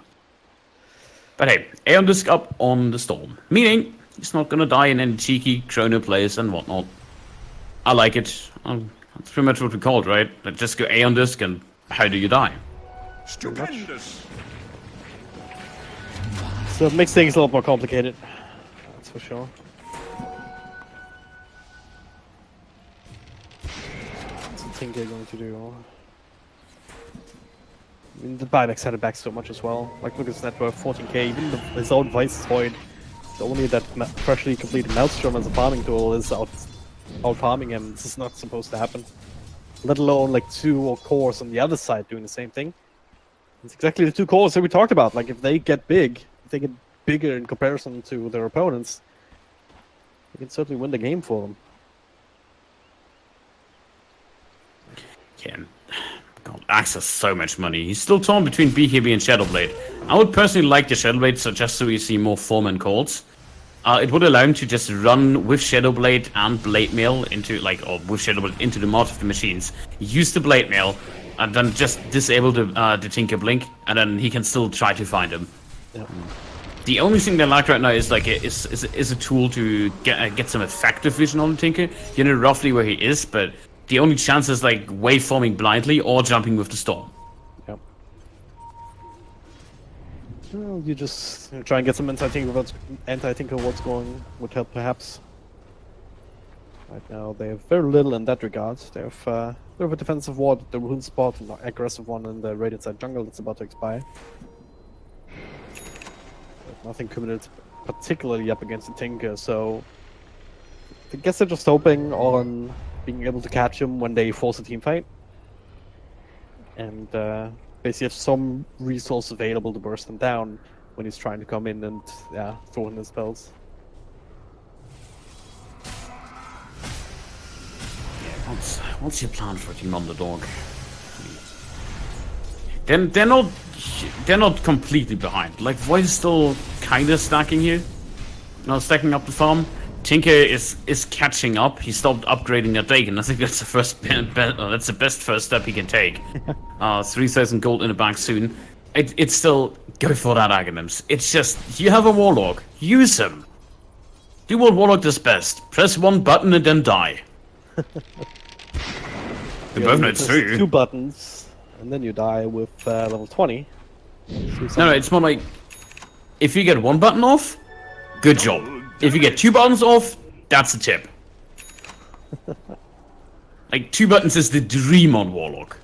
But hey, Aeon Disc up on the Storm. Meaning, he's not gonna die in any cheeky chrono plays and whatnot. I like it. That's pretty much what we call it, right? Like, just go Aeon Disc and how do you die? Stupendous. So it makes things a lot more complicated. That's for sure. What's the Tinker going to do? I mean, the buybacks had it back so much as well. Like, look at his net worth, 14k. Even his own Vice Void, the only that freshly completed Maelstrom as a farming tool is out farming him. This is not supposed to happen. Let alone like 2 cores on the other side doing the same thing. It's exactly the 2 cores that we talked about. Like, if they get big, if they get bigger in comparison to their opponents, they can certainly win the game for them. Yeah. God, Axe has so much money. He's still torn between BKB and Shadowblade. I would personally like the Shadowblade, so just so we see more form and calls. It would allow him to just run with Shadowblade and Blade Mail into, like, or with Shadowblade into the mouth of the machines. Use the Blade Mail, and then just disable the Tinker Blink, and then he can still try to find him. Yeah. The only thing they lack right now is like is a tool to get some effective vision on the Tinker. You know roughly where he is, but the only chance is like waveforming blindly or jumping with the Storm. Yep. Well, you just try and get some anti-tinker what's going would help perhaps. Right now they have very little in that regard. They have a bit of a defensive ward, the rune spot, and an aggressive one in the Radiant side jungle that's about to expire. But nothing committed particularly up against the Tinker, so I guess they're just hoping on being able to catch him when they force a team fight. And basically have some resource available to burst him down when he's trying to come in and throw in his spells. What's your plan for Team Underdog? They're not completely behind. Like Void is still kinda stacking here. Stacking up the farm. Tinker is catching up. He stopped upgrading that Dagger, and I think that's the best first step he can take. 3,000 gold in the bank soon. It's still go for that Aghanims. It's just you have a Warlock, use him. Do what Warlock does best. Press one button and then die. We both know it's true. 2 buttons, and then you die with level 20. No, it's more like if you get 1 button off, good job. If you get 2 buttons off, that's a tip. Like 2 buttons is the dream on Warlock,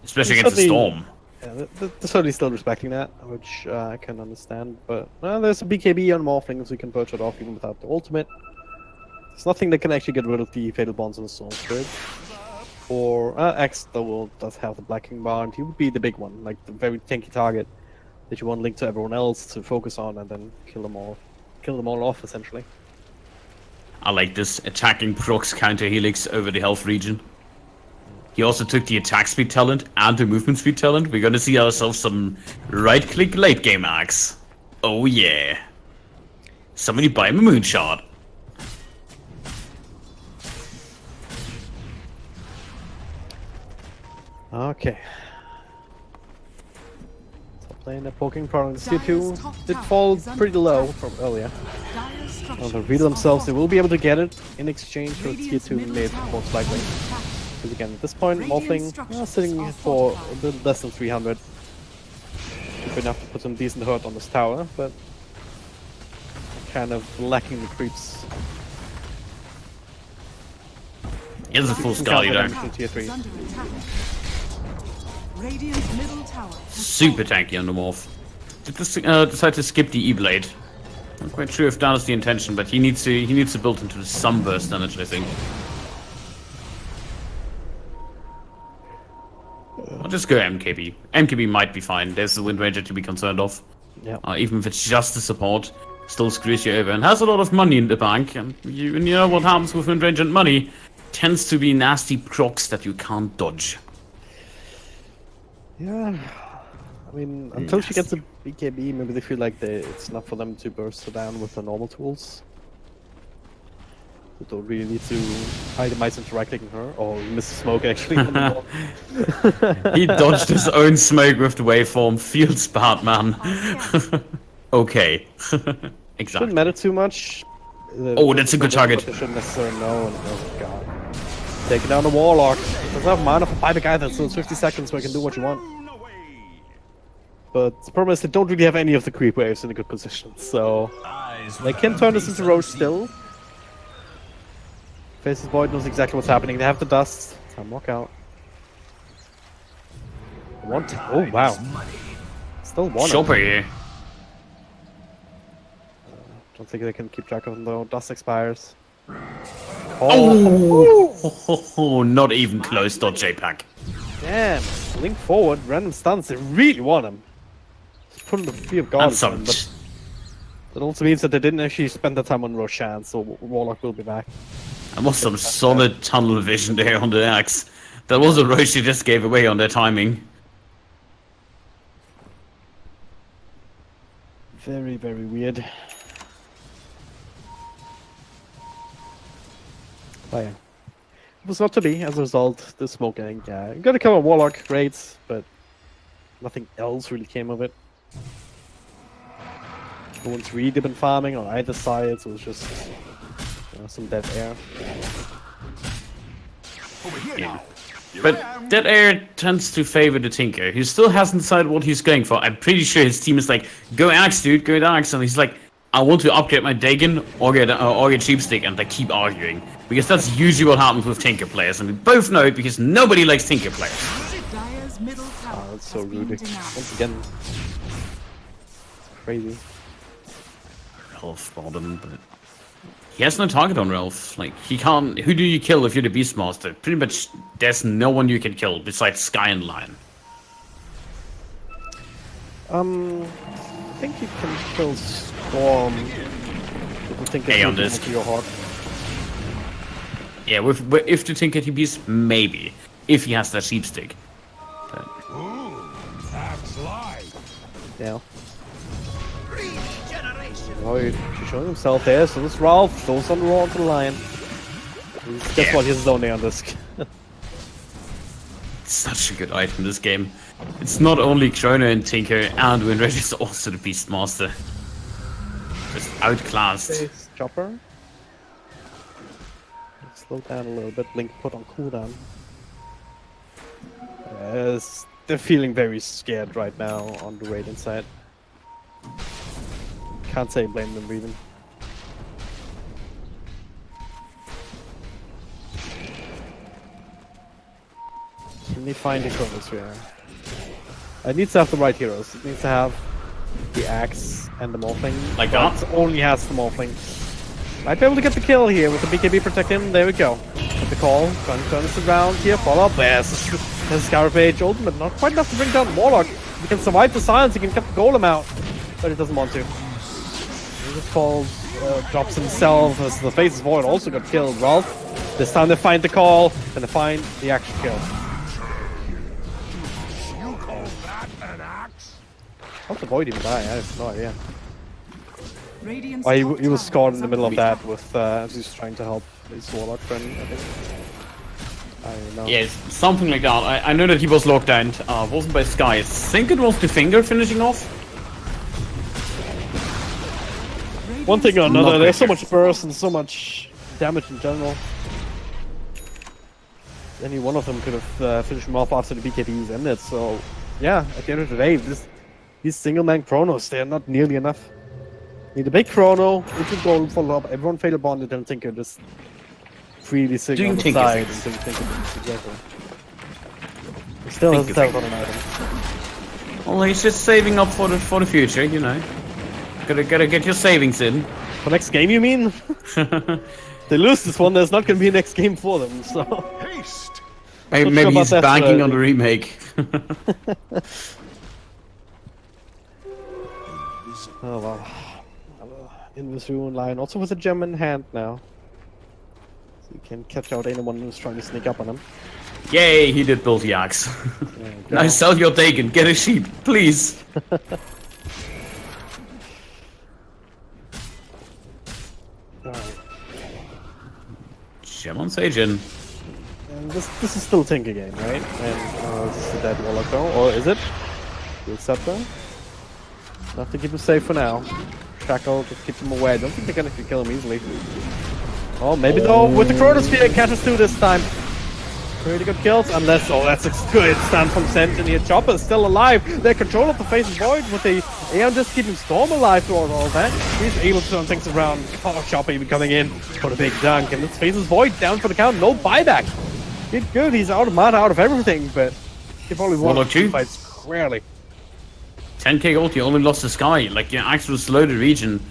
especially against the Storm. Yeah, they're certainly still respecting that, which I can understand. But there's a BKB on Morphlings, we can purge it off even without the ultimate. There's nothing that can actually get rid of the Fatal Bonds on the Storm Spirit. For X, though, does have the Blacking Bond. He would be the big one, like the very tanky target that you want to link to everyone else to focus on and then kill them all off, essentially. I like this attacking procs counter helix over the health region. He also took the attack speed talent and the movement speed talent. We're gonna see ourselves some right-click late game Axe. Oh yeah. Somebody buy him a moonshot. Okay. So playing the poking product, this tier 2 did fall pretty low from earlier. They'll reveal themselves, they will be able to get it in exchange for a tier 2 mid, most likely. Because again, at this point, Morphling sitting for a bit less than 300. If enough to put some decent hurt on this tower, but kind of lacking the creeps. Here's a full skull, you don't. Tier 3. Super tanky on the morph. Did this decide to skip the E-Blade? Not quite sure if that is the intention, but he needs to build into the sunburst damage, I think. I'll just go MKB. MKB might be fine. There's the Wind Ranger to be concerned of. Yeah. Even if it's just the support, still screws you over and has a lot of money in the bank. And you know what happens with Wind Ranger and money? Tends to be nasty procs that you can't dodge. Yeah. I mean, until she gets a BKB, maybe they feel like it's enough for them to burst her down with the normal tools. They don't really need to itemize into right-clicking her, or miss smoke actually. On the wall. He dodged his own smoke with the waveform. Feels bad, man. Okay. Exactly. Shouldn't matter too much. Oh, that's a good target. They shouldn't necessarily know. And, oh god. Taking down the Warlock. Doesn't have mana for buyback either, so it's 50 seconds so I can do what you want. But the problem is they don't really have any of the creep waves in a good position, so they can turn this into Roche still. Faces Void knows exactly what's happening. They have the dust. Time walk out. Oh wow. Still one. Chopper here. Don't think they can keep track of them though. Dust expires. Oh, not even close. .jpg. Damn. Link forward. Random stuns. They really want him. Just put in the Fear of God. But that also means that they didn't actually spend the time on Roshan, so Warlock will be back. That was some solid tunnel vision there on the axe. That was a Roche he just gave away on their timing. Very, very weird. But yeah. It was not to be, as a result, the smoking. Yeah, got to cover Warlock, great, but nothing else really came of it. No one's really been farming on either side, so it was just some dead air. Yeah. But dead air tends to favor the Tinker. He still hasn't decided what he's going for. I'm pretty sure his team is like, go Axe, dude, go Axe. And he's like, I want to upgrade my Dagger or get Sheepstick, and they keep arguing. Because that's usually what happens with Tinker players. And we both know it because nobody likes Tinker players. Dire's middle tower Oh, that's so has been rude. denounced. Once again. Crazy. Ralph bottom, but he has no target on Ralph. Like, he can't. Who do you kill if you're the Beastmaster? Pretty much, there's no one you can kill besides Sky and Lion. I think you can kill Storm. If you think Hey, on it's this. your heart. Yeah, if the Tinker TPs, maybe. If he has that Sheepstick. But Yeah. Oh, he's showing himself there, so this Ralph goes on the wall to the Lion. Guess what? He's his own on disc. it's such a good item, this game. It's not only Chrono and Tinker, and Windrage is also the Beastmaster. Just outclassed. Face Chopper. Slow down a little bit. Link put on cooldown. Yes, they're feeling very scared right now on the Radiant side. Can't say blame them even. Can they find the Chronosphere? It needs to have the right heroes. It needs to have the Axe and the Morphling. Like but that? it only has the Morphling. Might be able to get the kill here with the BKB protect him. There we go. Get the call. Trying to turn this around here. Follow up. There's Scarabage ultimate. Not quite enough to bring down Warlock. He can survive the silence. He can cut the golem out. But he doesn't want to. He just falls, drops himself as the Faces Void also got killed. Ralph. This time they find the call and they find the actual kill. How'd the Void even die? I have no idea. Radiant's Oh, he top was tower caught in is the middle of under that with as he's trying to help his Warlock friend, I think. I don't know. Yeah, something like that. I know that he was locked down. Wasn't by Sky. I think it was the Finger finishing off. One thing or Radiant's another, Not there's so Breaker. much burst and so much damage in general. Any one of them could have finished him off after the BKBs ended, so yeah, at the end of the day, these single man chronos, they're not nearly enough. Need a big chrono, if you go follow up, everyone fail bonded and Tinker just freely sitting Doing on the Tinker side things. and Tinker things, exactly. He still has a Tinker teleport on item. Well, he's just saving up for the future, you know. Gotta get your savings in. For next game, you mean? They lose this one, there's not gonna be a next game for them, so... Haste! Maybe, Not sure about he's that, banking but- on the remake. Oh wow. In this ruin line, also with a gem in hand now. So you can catch out anyone who's trying to sneak up on him. Yay, he did build the axe. Now sell your Dagger, get a sheep, please. Gem on Sajin. And this is still Tinker game, right? And this is a dead Warlock though, or is it? You accept them? Enough to keep him safe for now. Shackle, just keep him away. I don't think they're gonna kill him easily. Oh, maybe though, with the Chronosphere, catches two this time. Pretty good kills, unless, oh, that's a good stand from Sentinel here. Chopper is still alive. They're control of the Faceless Void with the Aeon just keeping Storm alive throughout all that. He's able to turn things around. Oh, Chopper even coming in for the big dunk. And this Faceless Void down for the count. No buyback. Did good. He's out of mana, out of everything, but he probably won the fight squarely. 10k ult, you only lost the Sky. Like, your Axe was slow to region.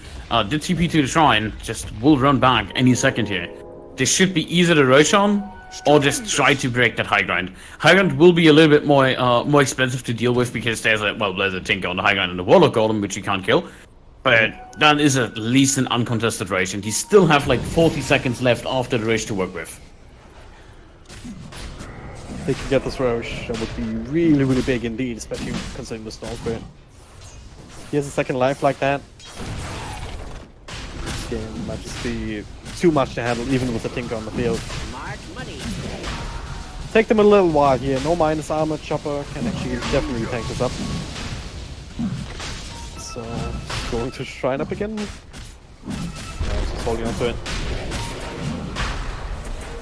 Did TP to the Shrine. Just will run back any second here. This should be either the Roshan or just try to break that high ground. High ground will be a little bit more expensive to deal with because there's a Tinker on the high ground and the Warlock Golem, which you can't kill. But that is at least an uncontested Rosh, and you still have like 40 seconds left after the Rosh to work with. If they can get this Rosh, that would be really, really big indeed, especially considering the Storm Spirit. He has a second life like that. This game might just be too much to handle, even with the Tinker on the field. Smart money. Take them a little while here. No minus armor. Chopper can actually definitely tank this up. So, going to Shrine up again. No, just holding on to it.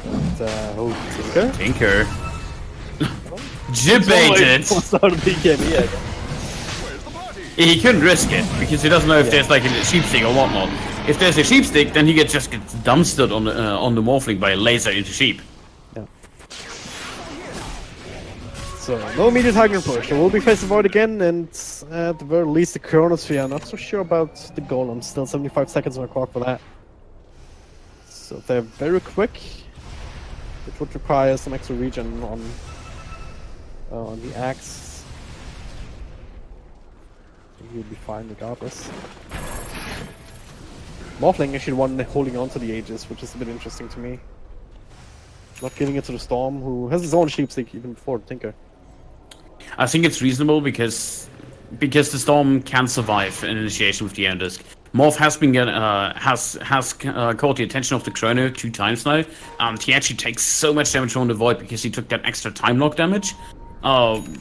And, oh, Tinker? Tinker. Jib-baited! He couldn't risk it, because he doesn't know if there's like a sheep stick or whatnot. If there's a sheep stick, then he just gets dumpstered on the Morphling by a laser into sheep. Yeah. So, no immediate high ground push. There will be Faceless Void again, and at the very least the Chronosphere. Not so sure about the Golem. Still 75 seconds on the clock for that. So they're very quick. It would require some extra regen on the Axe. He'll be fine regardless. Morphling actually one holding on to the Aegis, which is a bit interesting to me. Not giving it to the Storm, who has his own sheepstick even before the Tinker. I think it's reasonable because the Storm can survive an initiation with the Aeon Disc. Morph has been caught the attention of the Chrono 2 times now, and he actually takes so much damage from the Void because he took that extra time lock damage.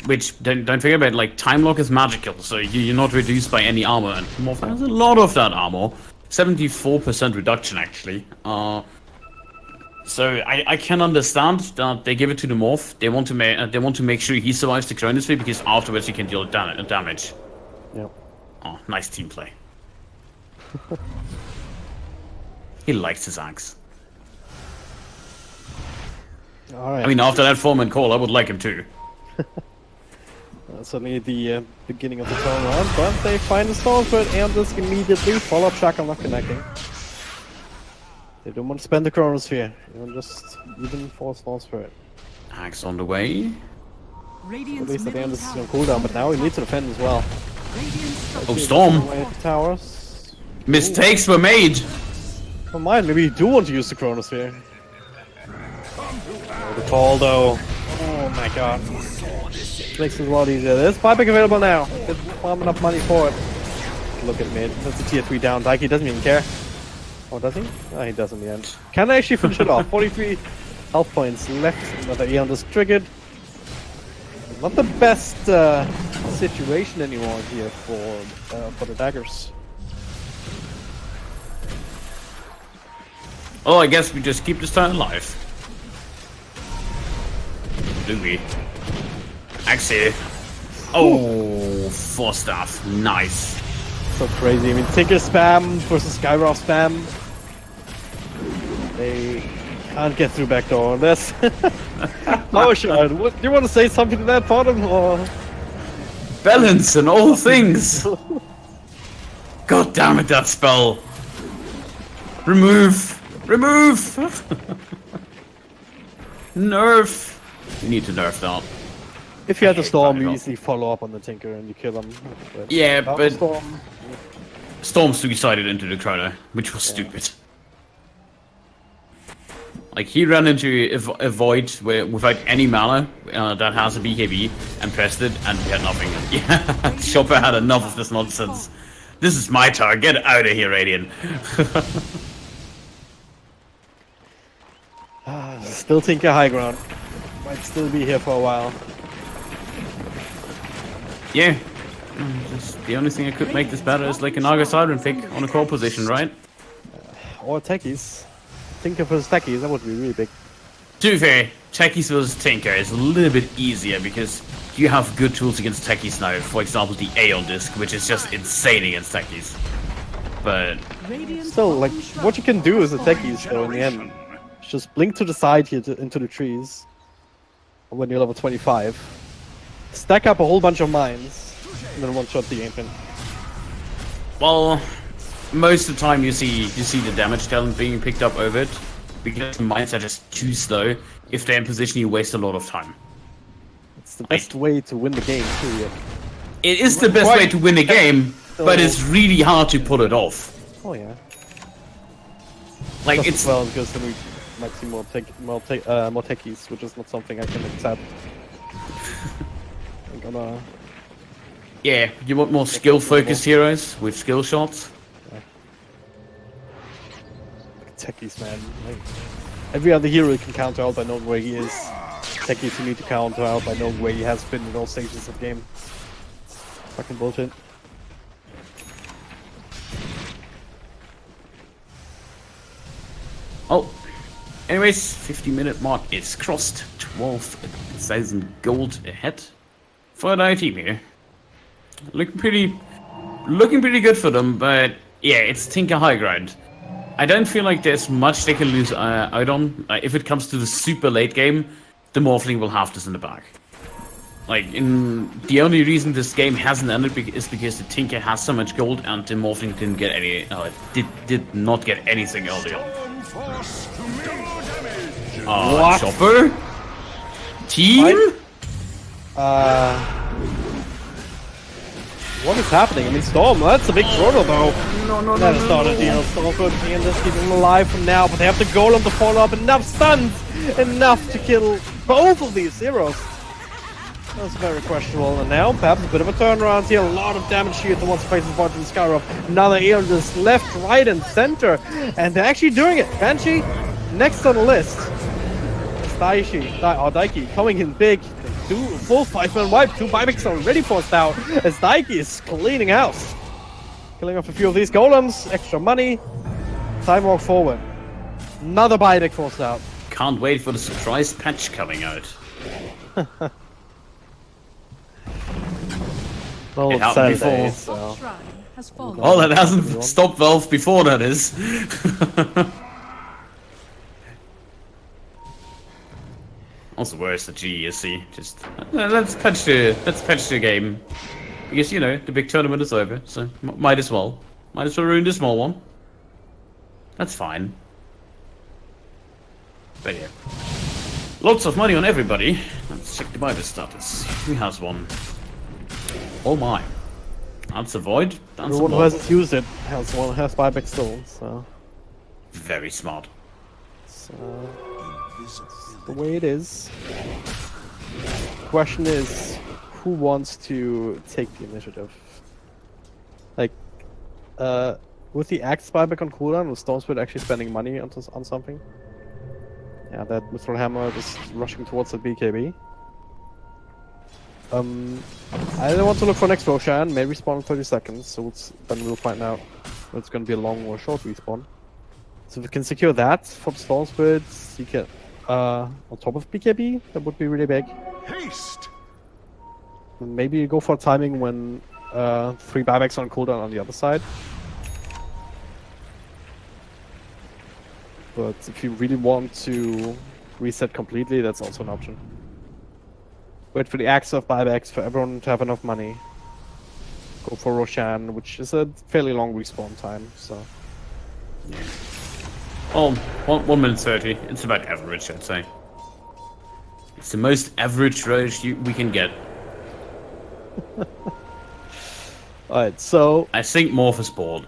Which don't forget about, like, time lock is magical, so you're not reduced by any armor, and Morph has a lot of that armor. 74% reduction actually. So I can understand that they give it to the Morph. They want to make sure he survives the Chronosphere because afterwards he can deal damage. Yep. Oh, nice team play. He likes his axe. All right. I mean, after that Foreman call, I would like him too. Certainly the beginning of the turnaround, but they find the Storm Spirit and this immediately. Follow-up Shackle not connecting. They don't want to spend the Chronosphere. Even for Storm Spirit. Axe on the way. At least at the end this is on cooldown, but now we need to defend as well. Oh, Storm! Towers. Mistakes were made! Don't mind, maybe you do want to use the Chronosphere. Oh, the call though. Oh my god. Makes it a lot easier. There's buyback available now. Get farm enough money for it. Look at mid. That's a tier 3 down. Dike doesn't even care. Oh, does he? No, he does in the end. Can I actually finish it off? 43 health points left. Another Aeon Disc triggered. Not the best situation anymore here for the daggers. Oh, I guess we just keep this turn alive. Do we? Actually, oh, 4 staff, nice. So crazy. I mean, Tinker spam versus Skyrock spam. They can't get through backdoor on this. Oh, Shard, do you want to say something to that bottom or? Balance in all things. God damn it, that spell. Remove. Nerf. We need to nerf that. If you had the Storm, you easily follow up on the Tinker and you kill him. Yeah, but Storm... Storm suicided into the Chrono, which was stupid. Like, he ran into a void without any mana that has a BKB and pressed it, and we had nothing. Yeah, Chopper had enough of this nonsense. This is my turn. Get out of here, Radiant. Still Tinker high ground. Might still be here for a while. Yeah. Just the only thing that could make this better is like an Naga Siren pick on a core position, right? Or techies. Tinker versus techies, that would be really big. To be fair, techies versus Tinker is a little bit easier because you have good tools against techies now. For example, the Aeon Disc, which is just insane against techies. But Still, like, what you can do as a techies, though, in the end, is just blink to the side here into the trees when you're level 25. Stack up a whole bunch of mines, and then one-shot the Ancient. well, most of the time you see the damage talent being picked up over it, because the mines are just too slow. If they're in position, you waste a lot of time. It's the best way to win the game, period. It is the best way to win a game, but it's really hard to pull it off. Oh yeah. Like, Just it's as well, because then we might see more techies, which is not something I can accept. I'm gonna... yeah, you want more skill-focused heroes with skill shots. Techies, man. Like, every other hero you can counter out by knowing where he is. Techies you need to counter out by knowing where he has been in all stages of the game. Fucking bullshit. Oh, anyways, 50-minute mark is crossed. 12,000 gold ahead for our team here. Looking pretty good for them, but yeah, it's Tinker high ground. I don't feel like there's much they can lose out on. If it comes to the super late game, the Morphling will have this in the bag. Like, the only reason this game hasn't ended is because the Tinker has so much gold and the Morphling didn't get any. Did not get anything early on. What? Chopper? Team? What is happening? I mean, Storm, that's a big throttle though. No, that is not a deal. Storm could be in this, keeping him alive for now, but they have the golem to follow up. Enough stuns! Enough to kill both of these heroes. That's very questionable. And now, perhaps a bit of a turnaround here. A lot of damage here to once faces Fortune Skyrock. Another Aeon just left, right, and center. And they're actually doing it. Banshee, next on the list. Daiki coming in big. Two full 5-man wipe. 2 buybacks already forced out. As Daiki is cleaning house. Killing off a few of these golems. Extra money. Time walk forward. Another buyback forced out. Can't wait for the surprise patch coming out. Well, It happened Saturday, before. so. Shrine has fallen. Oh, that hasn't stopped Valve before, that is. Also worse the GESC. Just let's patch the game. Because, you know, the big tournament is over, so might as well ruin the small one. That's fine. But yeah, lots of money on everybody. Let's check the Bible status. Who has one? Oh my, that's a void. That's The one who hasn't used it has buyback still, so. Very smart. It's the way it is. Question is, who wants to take the initiative? Like, with the Axe buyback on cooldown, was Stoneswood actually spending money on something? Yeah, that Mithril Hammer is rushing towards the BKB. I don't want to look for next Roshan, may respawn in 30 seconds, so then we'll find out whether it's going to be a long or short respawn. So if we can secure that from Stoneswood, secret on top of BKB, that would be really big. Haste! Maybe you go for timing when 3 buybacks on cooldown on the other side. But if you really want to reset completely, that's also an option. Wait for the axe of buybacks for everyone to have enough money. Go for Roshan, which is a fairly long respawn time, so... Yeah. Oh, 1 minute 30. It's about average, I'd say. It's the most average road we can get. Alright, so... I think Morph is bored.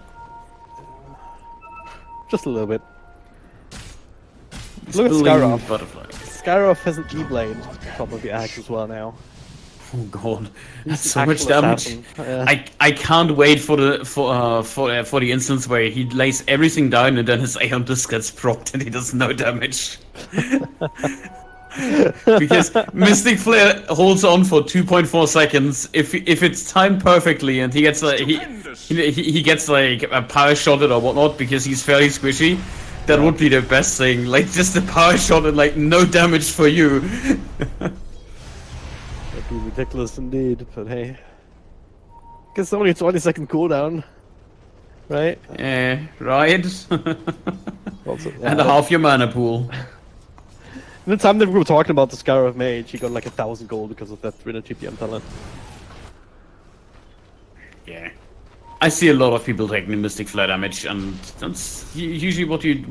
Just a little bit. Look at Spilling Skyroth. butterfly. Skyroth has an E-blade on top of the axe as well now. Oh god, that's He's so an much actual damage. assassin. Yeah. I can't wait for the instance where he lays everything down and then his Aeon Disc gets procced and he does no damage. Because Mystic Flare holds on for 2.4 seconds. If it's timed perfectly and he gets like he gets like a power shot or whatnot because he's fairly squishy, that would be the best thing. Like just a power shot and like no damage for you. That'd be ridiculous indeed, but hey. Guess only a 20-second cooldown. Right? Right. Also, And half your mana pool. In the time that we were talking about the Skyroth Mage, he got like 1,000 gold because of that Trinity GPM talent. Yeah. I see a lot of people taking Mystic Flare damage, and that's usually what you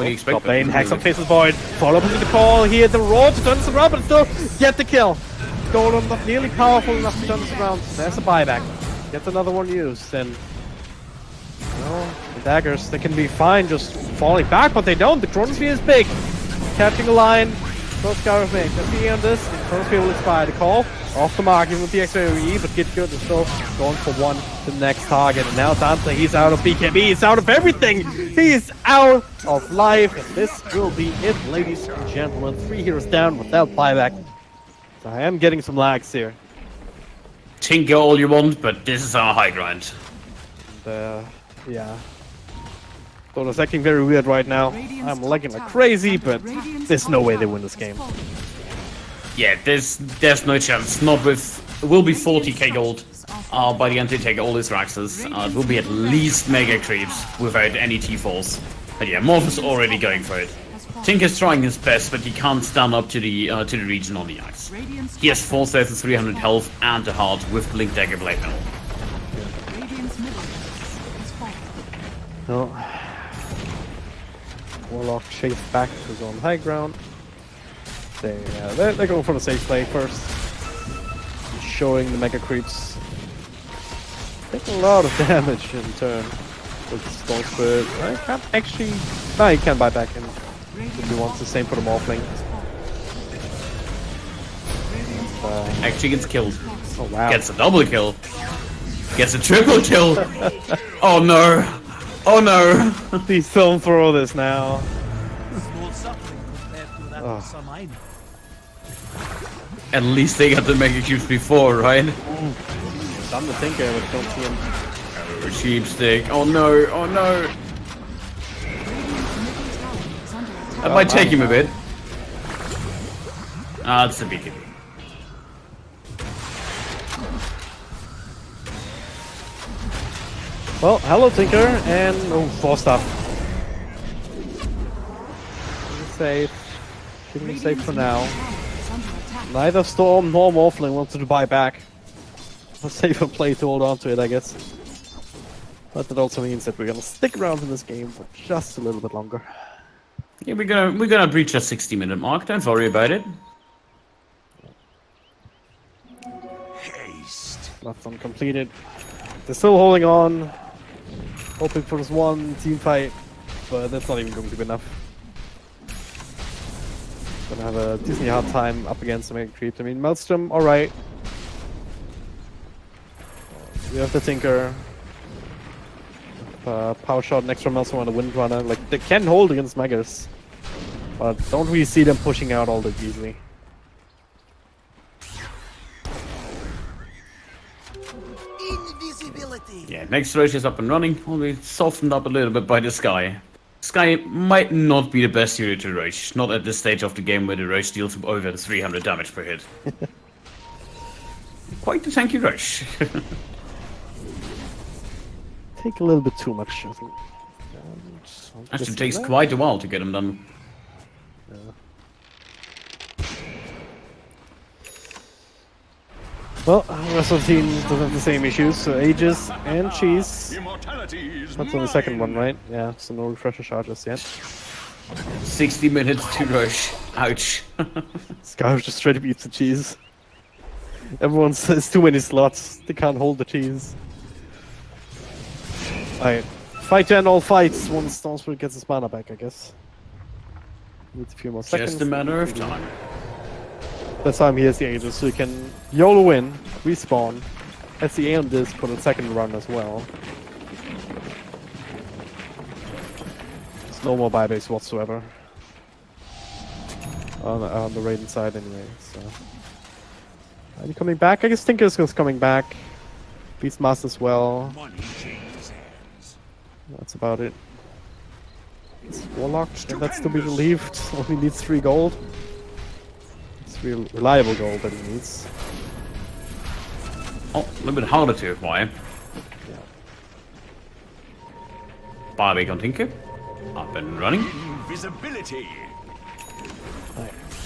expect. Top lane, hacks on Faceless Void. Follow up into the call here, the roar to turn this around, but still get the kill. Golem not nearly powerful enough to turn this around. There's a buyback. Gets another one used, and well, the daggers, they can be fine just falling back, but they don't. The Chronosphere is big. Catching a line. No Skyroth Mage. Let's see on this. Chronosphere will expire. The call off the mark, even with the XAOE, but Get Good is still going for one to the next target. And now Dante, he's out of BKB, he's out of everything! He's out of life, and this will be it, ladies and gentlemen. 3 heroes down without buyback. So I am getting some lags here. Tinker all you want, but this is our high ground. And, yeah. Dota's acting very weird right now. I'm lagging like crazy, but there's no way they win this game. Yeah, there's no chance. Not with. It will be 40k gold by the end they take all his Raxes. It will be at least Mega Creeps without any T-Falls. But yeah, Morph's already going for it. Tinker's trying his best, but he can't stand up to the region on the axe. He has 4,300 health and a heart with Blink Dagger Blade Metal. No. Warlock chased back to his own high ground. They're going for the safe play first. Showing the Mega Creeps. Taking a lot of damage in turn with the Stone Spirit. I can't actually... No, he can buy back in. If he wants the same for the Morphling. Actually gets killed. Oh wow. Gets a double kill. Gets a triple kill. Oh no. Oh no. Please don't throw this now. At least they got the Mega Cubes before, right? I'm the Tinker, but don't see him. Oh, sheepstick. Oh no. Oh no. That might take him a bit. Ah, it's a BKB. Well, hello Tinker, and oh, 4 stuff. Safe. Keeping him safe for now. Neither Storm nor Morphling wanted to buy back. A safer play to hold on to it, I guess. But that also means that we're gonna stick around in this game for just a little bit longer. Yeah, we're gonna breach a 60-minute mark. Don't worry about it. Haste. That's uncompleted. They're still holding on, hoping for this one team fight, but that's not even going to be enough. Gonna have a decently hard time up against the Mega Creeps. I mean, Maelstrom, alright. We have the Tinker. Power Shot next from Maelstrom on the Windrunner. Like, they can hold against Megas, but don't really see them pushing out all that easily. Invisibility. Yeah, next Roche is up and running. Only softened up a little bit by the Sky. Sky might not be the best hero to Roche. Not at this stage of the game where the Roche deals over 300 damage per hit. Quite the tanky Roche. Take a little bit too much, I think. Actually takes quite a while to get him done. Well, the rest of the team doesn't have the same issues, so Aegis and Cheese. Immortality is That's on the second one, mine. right? Yeah, so no refresher charges yet. 60 minutes to Roche. Ouch. Scarf just straight up eats the cheese. Everyone says too many slots, they can't hold the cheese. Alright, fight to end all fights once Stonespirit gets his mana back, I guess. Needs a few more seconds. Just a matter of time. That's why I'm here as the Aegis, so you can YOLO in, respawn. As the A on this for the second run as well. There's no more buybacks whatsoever. On the Raiden side anyway, so. Are you coming back? I guess Tinker's coming back. Beastmaster as well. Money changes hands. That's about it. It's Warlock, and that's to be relieved. Only needs 3 gold. It's real reliable gold that he needs. Oh, a little bit harder to acquire. Yeah. Barbie on Tinker. Up and running. Invisibility.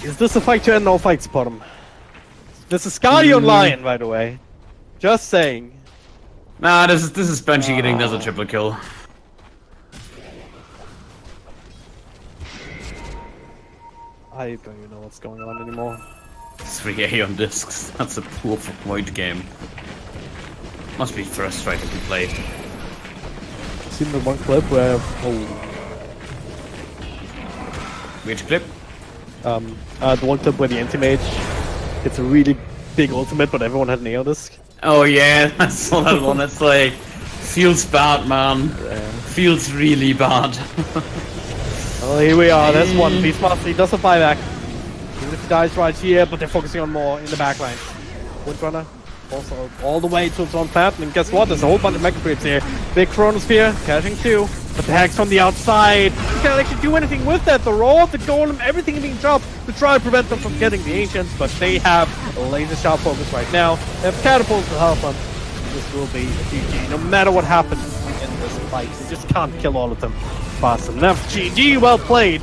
Is this a fight to end all fights, bottom? This is Skadi on Lion, by the way. Just saying. Nah, this is Banshee getting another triple kill. I don't even know what's going on anymore. 3A on discs. That's a poor void game. Must be frustrating to play. Seen the one clip where Which clip? the one clip where the anti-mage hits a really big ultimate, but everyone had an AO disc. Oh yeah, I saw that one. It's like feels bad, man. Feels really bad. Well, here we are. There's one. Beastmaster, he does a buyback. Even if he dies right here, but they're focusing on more in the backline. Windrunner also all the way to its own path, and guess what? There's a whole bunch of Mega Creeps here. Big Chronosphere, cashing 2. But the Hex from the outside. You can't actually do anything with that. The Roar, the Golem, everything being dropped to try to prevent them from getting the Ancients, but they have a laser sharp focus right now. They have Catapults to help them. This will be a GG. No matter what happens in this fight, you just can't kill all of them fast enough. GG, well played.